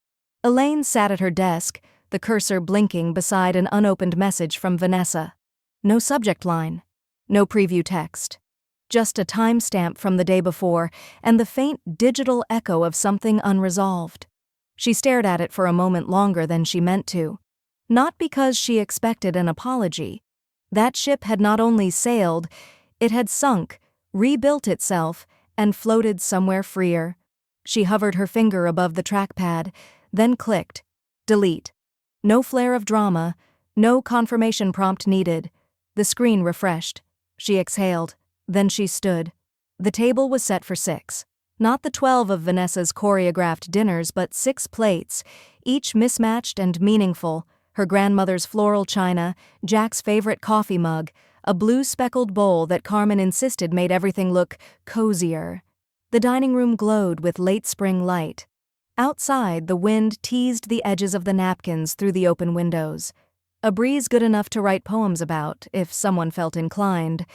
Elaine sat at her desk, the cursor blinking beside an unopened message from Vanessa. No subject line, no preview text. Just a timestamp from the day before and the faint digital echo of something unresolved. She stared at it for a moment longer than she meant to. Not because she expected an apology. That ship had not only sailed, it had sunk, rebuilt itself, and floated somewhere freer. She hovered her finger above the trackpad, then clicked. Delete. No flare of drama, no confirmation prompt needed. The screen refreshed. She exhaled. Then she stood. The table was set for 6. Not the 12 of Vanessa's choreographed dinners, but 6 plates, each mismatched and meaningful. Her grandmother's floral china, Jack's favorite coffee mug, a blue speckled bowl that Carmen insisted made everything look cozier. The dining room glowed with late spring light. Outside, the wind teased the edges of the napkins through the open windows. A breeze good enough to write poems about, if someone felt inclined.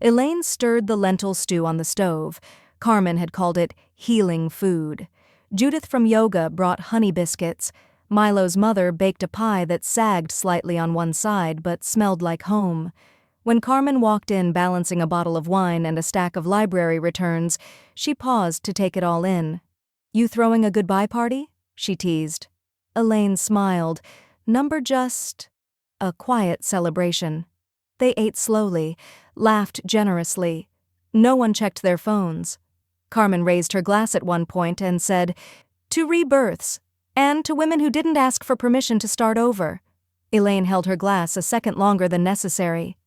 Elaine stirred the lentil stew on the stove. Carmen had called it healing food. Judith from yoga brought honey biscuits. Milo's mother baked a pie that sagged slightly on one side but smelled like home. When Carmen walked in balancing a bottle of wine and a stack of library returns, she paused to take it all in. "You throwing a goodbye party?" she teased. Elaine smiled. "Number just a quiet celebration." They ate slowly, laughed generously. No one checked their phones. Carmen raised her glass at one point and said, "To rebirths, and to women who didn't ask for permission to start over." Elaine held her glass a second longer than necessary.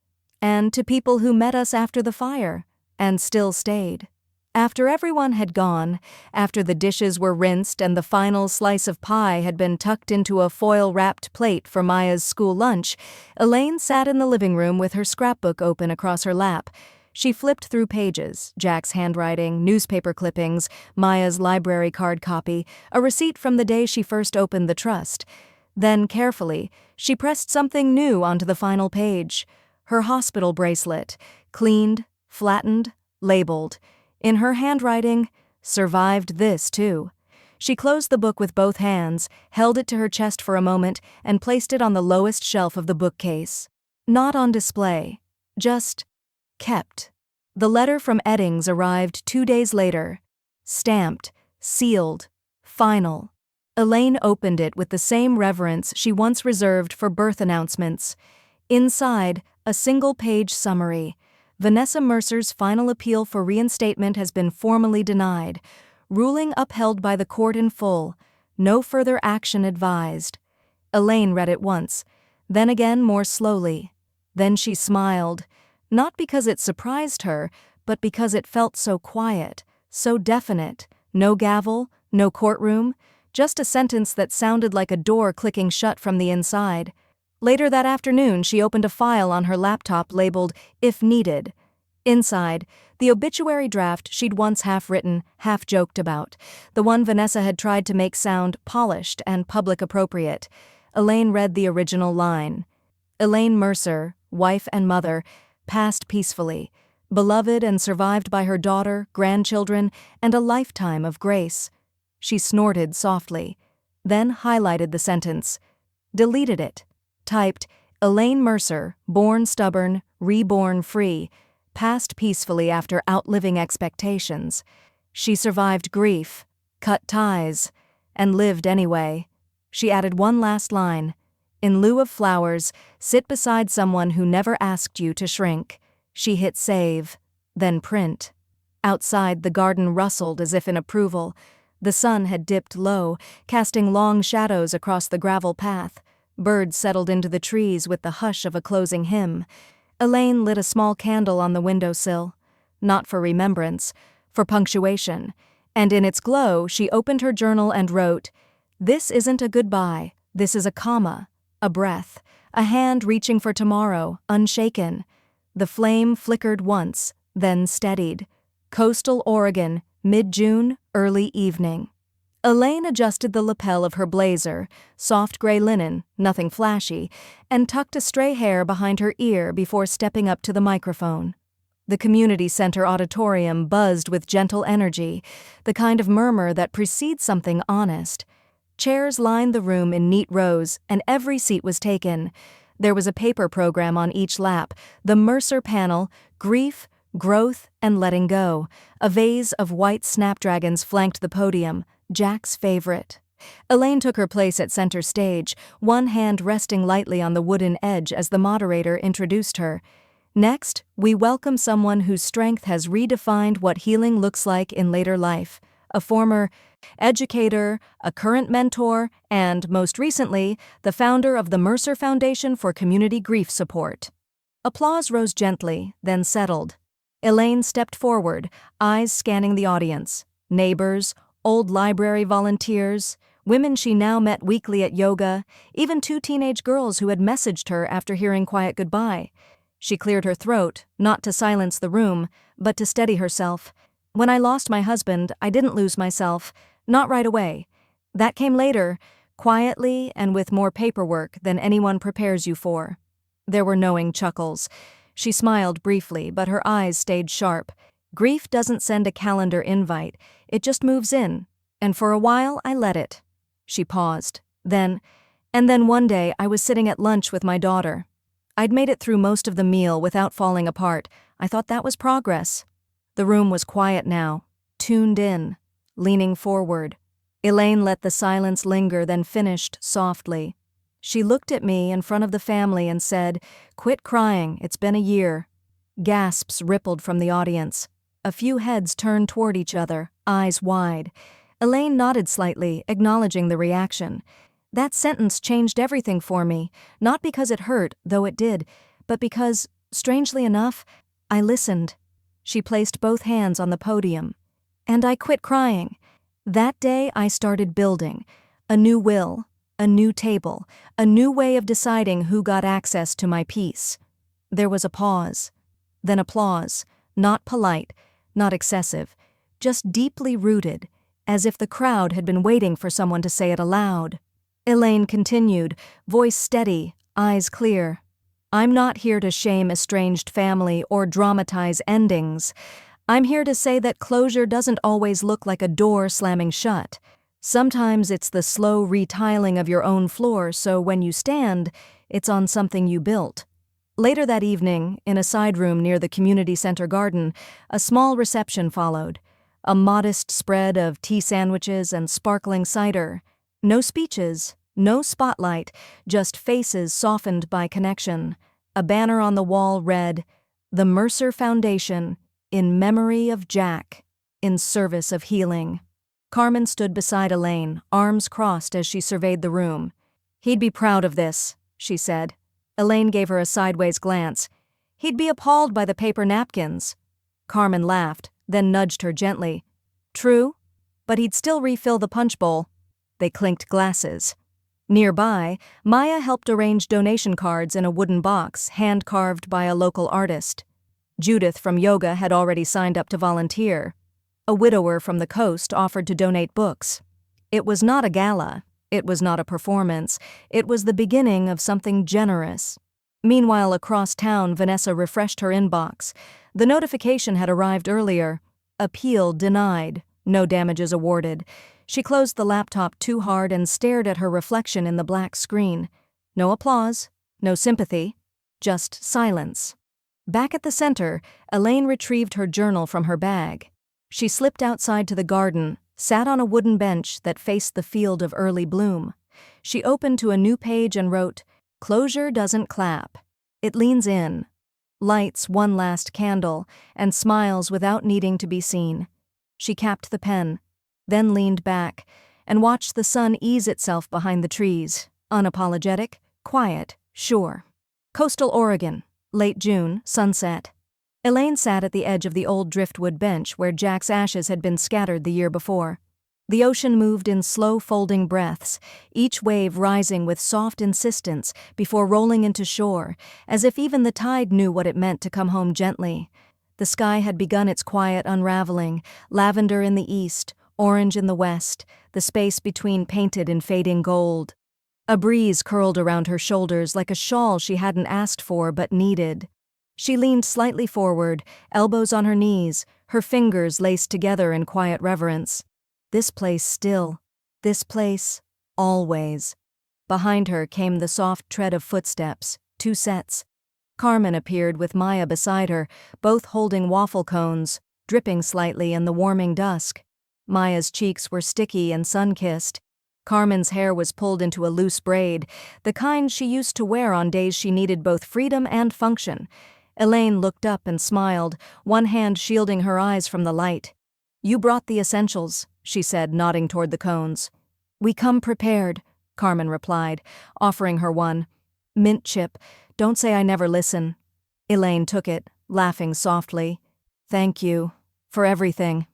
"And to people who met us after the fire, and still stayed." After everyone had gone, after the dishes were rinsed and the final slice of pie had been tucked into a foil-wrapped plate for Maya's school lunch, Elaine sat in the living room with her scrapbook open across her lap. She flipped through pages, Jack's handwriting, newspaper clippings, Maya's library card copy, a receipt from the day she first opened the trust. Then, carefully, she pressed something new onto the final page. Her hospital bracelet, cleaned, flattened, labeled. In her handwriting, "Survived this, too." She closed the book with both hands, held it to her chest for a moment, and placed it on the lowest shelf of the bookcase. Not on display. Just kept. The letter from Eddings arrived 2 days later. Stamped, sealed, final. Elaine opened it with the same reverence she once reserved for birth announcements. Inside, a single-page summary. Vanessa Mercer's final appeal for reinstatement has been formally denied. Ruling upheld by the court in full. No further action advised. Elaine read it once, then again more slowly. Then she smiled, not because it surprised her, but because it felt so quiet, so definite. No gavel, no courtroom, just a sentence that sounded like a door clicking shut from the inside. Later that afternoon, she opened a file on her laptop labeled, "If Needed." Inside, the obituary draft she'd once half-written, half-joked about, the one Vanessa had tried to make sound polished and public-appropriate. Elaine read the original line. Elaine Mercer, wife and mother, passed peacefully, beloved and survived by her daughter, grandchildren, and a lifetime of grace. She snorted softly, then highlighted the sentence, deleted it. Typed, Elaine Mercer, born stubborn, reborn free, passed peacefully after outliving expectations. She survived grief, cut ties, and lived anyway. She added one last line. In lieu of flowers, sit beside someone who never asked you to shrink. She hit save, then print. Outside, the garden rustled as if in approval. The sun had dipped low, casting long shadows across the gravel path. Birds settled into the trees with the hush of a closing hymn. Elaine lit a small candle on the windowsill. Not for remembrance, for punctuation. And in its glow, she opened her journal and wrote, This isn't a goodbye, this is a comma, a breath, a hand reaching for tomorrow, unshaken. The flame flickered once, then steadied. Coastal Oregon, mid-June, early evening. Elaine adjusted the lapel of her blazer, soft gray linen, nothing flashy, and tucked a stray hair behind her ear before stepping up to the microphone. The community center auditorium buzzed with gentle energy, the kind of murmur that precedes something honest. Chairs lined the room in neat rows, and every seat was taken. There was a paper program on each lap, the Mercer panel, Grief, Growth, and Letting Go. A vase of white snapdragons flanked the podium, Jack's favorite. Elaine took her place at center stage, one hand resting lightly on the wooden edge as the moderator introduced her. Next, we welcome someone whose strength has redefined what healing looks like in later life. A former educator, a current mentor, and, most recently, the founder of the Mercer Foundation for Community Grief Support. Applause rose gently, then settled. Elaine stepped forward, eyes scanning the audience. Neighbors, old library volunteers, women she now met weekly at yoga, even 2 teenage girls who had messaged her after hearing Quiet Goodbye. She cleared her throat, not to silence the room, but to steady herself. When I lost my husband, I didn't lose myself. Not right away. That came later, quietly and with more paperwork than anyone prepares you for. There were knowing chuckles. She smiled briefly, but her eyes stayed sharp. Grief doesn't send a calendar invite, it just moves in, and for a while I let it. She paused. Then one day I was sitting at lunch with my daughter. I'd made it through most of the meal without falling apart. I thought that was progress. The room was quiet now, tuned in, leaning forward. Elaine let the silence linger, then finished softly. She looked at me in front of the family and said, "Quit crying, it's been a year." Gasps rippled from the audience. A few heads turned toward each other, eyes wide. Elaine nodded slightly, acknowledging the reaction. That sentence changed everything for me, not because it hurt, though it did, but because, strangely enough, I listened. She placed both hands on the podium. And I quit crying. That day I started building. A new will, a new table, a new way of deciding who got access to my peace. There was a pause. Then applause, not polite, not excessive, just deeply rooted, as if the crowd had been waiting for someone to say it aloud. Elaine continued, voice steady, eyes clear. I'm not here to shame estranged family or dramatize endings. I'm here to say that closure doesn't always look like a door slamming shut. Sometimes it's the slow retiling of your own floor, so when you stand, it's on something you built. Later that evening, in a side room near the community center garden, a small reception followed. A modest spread of tea sandwiches and sparkling cider. No speeches, no spotlight, just faces softened by connection. A banner on the wall read, "The Mercer Foundation, in memory of Jack, in service of healing." Carmen stood beside Elaine, arms crossed as she surveyed the room. "He'd be proud of this," she said. Elaine gave her a sideways glance. "He'd be appalled by the paper napkins." Carmen laughed, then nudged her gently. "True, but he'd still refill the punch bowl." They clinked glasses. Nearby, Maya helped arrange donation cards in a wooden box hand-carved by a local artist. Judith from yoga had already signed up to volunteer. A widower from the coast offered to donate books. It was not a gala. It was not a performance. It was the beginning of something generous. Meanwhile, across town, Vanessa refreshed her inbox. The notification had arrived earlier. Appeal denied. No damages awarded. She closed the laptop too hard and stared at her reflection in the black screen. No applause, no sympathy, just silence. Back at the center, Elaine retrieved her journal from her bag. She slipped outside to the garden, sat on a wooden bench that faced the field of early bloom. She opened to a new page and wrote, "Closure doesn't clap. It leans in, lights one last candle, and smiles without needing to be seen." She capped the pen, then leaned back, and watched the sun ease itself behind the trees, unapologetic, quiet, sure. Coastal Oregon, late June, sunset. Elaine sat at the edge of the old driftwood bench where Jack's ashes had been scattered the year before. The ocean moved in slow folding breaths, each wave rising with soft insistence before rolling into shore, as if even the tide knew what it meant to come home gently. The sky had begun its quiet unraveling, lavender in the east, orange in the west, the space between painted in fading gold. A breeze curled around her shoulders like a shawl she hadn't asked for but needed. She leaned slightly forward, elbows on her knees, her fingers laced together in quiet reverence. This place still. This place, always. Behind her came the soft tread of footsteps, 2 sets. Carmen appeared with Maya beside her, both holding waffle cones, dripping slightly in the warming dusk. Maya's cheeks were sticky and sun-kissed. Carmen's hair was pulled into a loose braid, the kind she used to wear on days she needed both freedom and function. Elaine looked up and smiled, one hand shielding her eyes from the light. "You brought the essentials," she said, nodding toward the cones. "We come prepared," Carmen replied, offering her one. "Mint chip. Don't say I never listen." Elaine took it, laughing softly. "Thank you. For everything."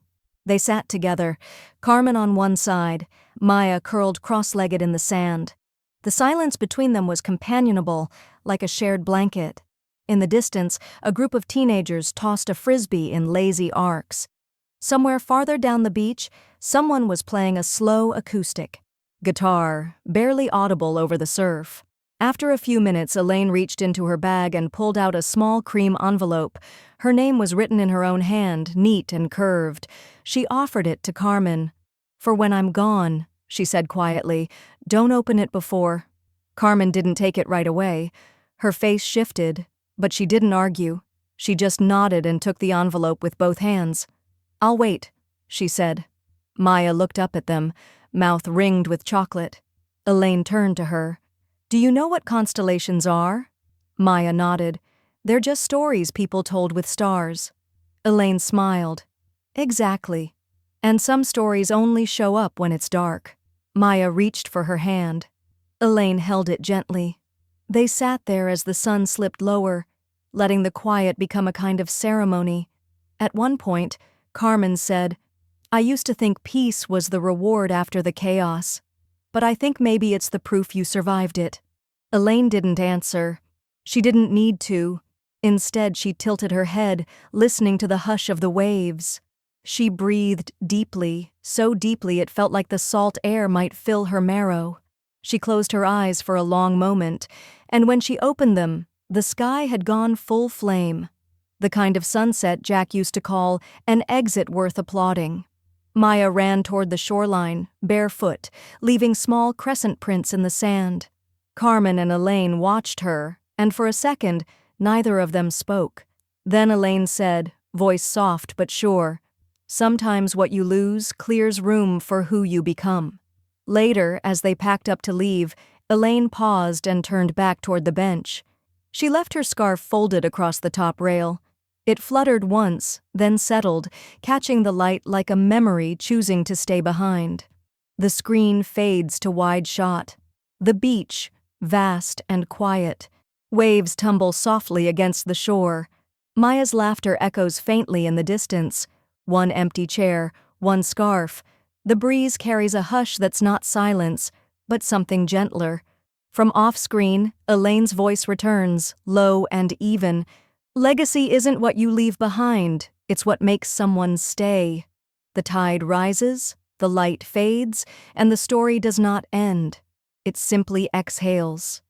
They sat together, Carmen on one side, Maya curled cross-legged in the sand. The silence between them was companionable, like a shared blanket. In the distance, a group of teenagers tossed a frisbee in lazy arcs. Somewhere farther down the beach, someone was playing a slow acoustic guitar, barely audible over the surf. After a few minutes, Elaine reached into her bag and pulled out a small cream envelope. Her name was written in her own hand, neat and curved. She offered it to Carmen. "For when I'm gone," she said quietly. "Don't open it before." Carmen didn't take it right away. Her face shifted, but she didn't argue. She just nodded and took the envelope with both hands. "I'll wait," she said. Maya looked up at them, mouth ringed with chocolate. Elaine turned to her. "Do you know what constellations are?" Maya nodded. "They're just stories people told with stars." Elaine smiled. "Exactly. And some stories only show up when it's dark." Maya reached for her hand. Elaine held it gently. They sat there as the sun slipped lower, letting the quiet become a kind of ceremony. At one point, Carmen said, "I used to think peace was the reward after the chaos. But I think maybe it's the proof you survived it." Elaine didn't answer. She didn't need to. Instead, she tilted her head, listening to the hush of the waves. She breathed deeply, so deeply it felt like the salt air might fill her marrow. She closed her eyes for a long moment, and when she opened them, the sky had gone full flame. The kind of sunset Jack used to call an exit worth applauding. Maya ran toward the shoreline, barefoot, leaving small crescent prints in the sand. Carmen and Elaine watched her, and for a second, neither of them spoke. Then Elaine said, voice soft but sure, "Sometimes what you lose clears room for who you become." Later, as they packed up to leave, Elaine paused and turned back toward the bench. She left her scarf folded across the top rail. It fluttered once, then settled, catching the light like a memory choosing to stay behind. The screen fades to wide shot. The beach, vast and quiet. Waves tumble softly against the shore. Maya's laughter echoes faintly in the distance. One empty chair, one scarf. The breeze carries a hush that's not silence, but something gentler. From off-screen, Elaine's voice returns, low and even. "Legacy isn't what you leave behind, it's what makes someone stay." The tide rises, the light fades, and the story does not end. It simply exhales.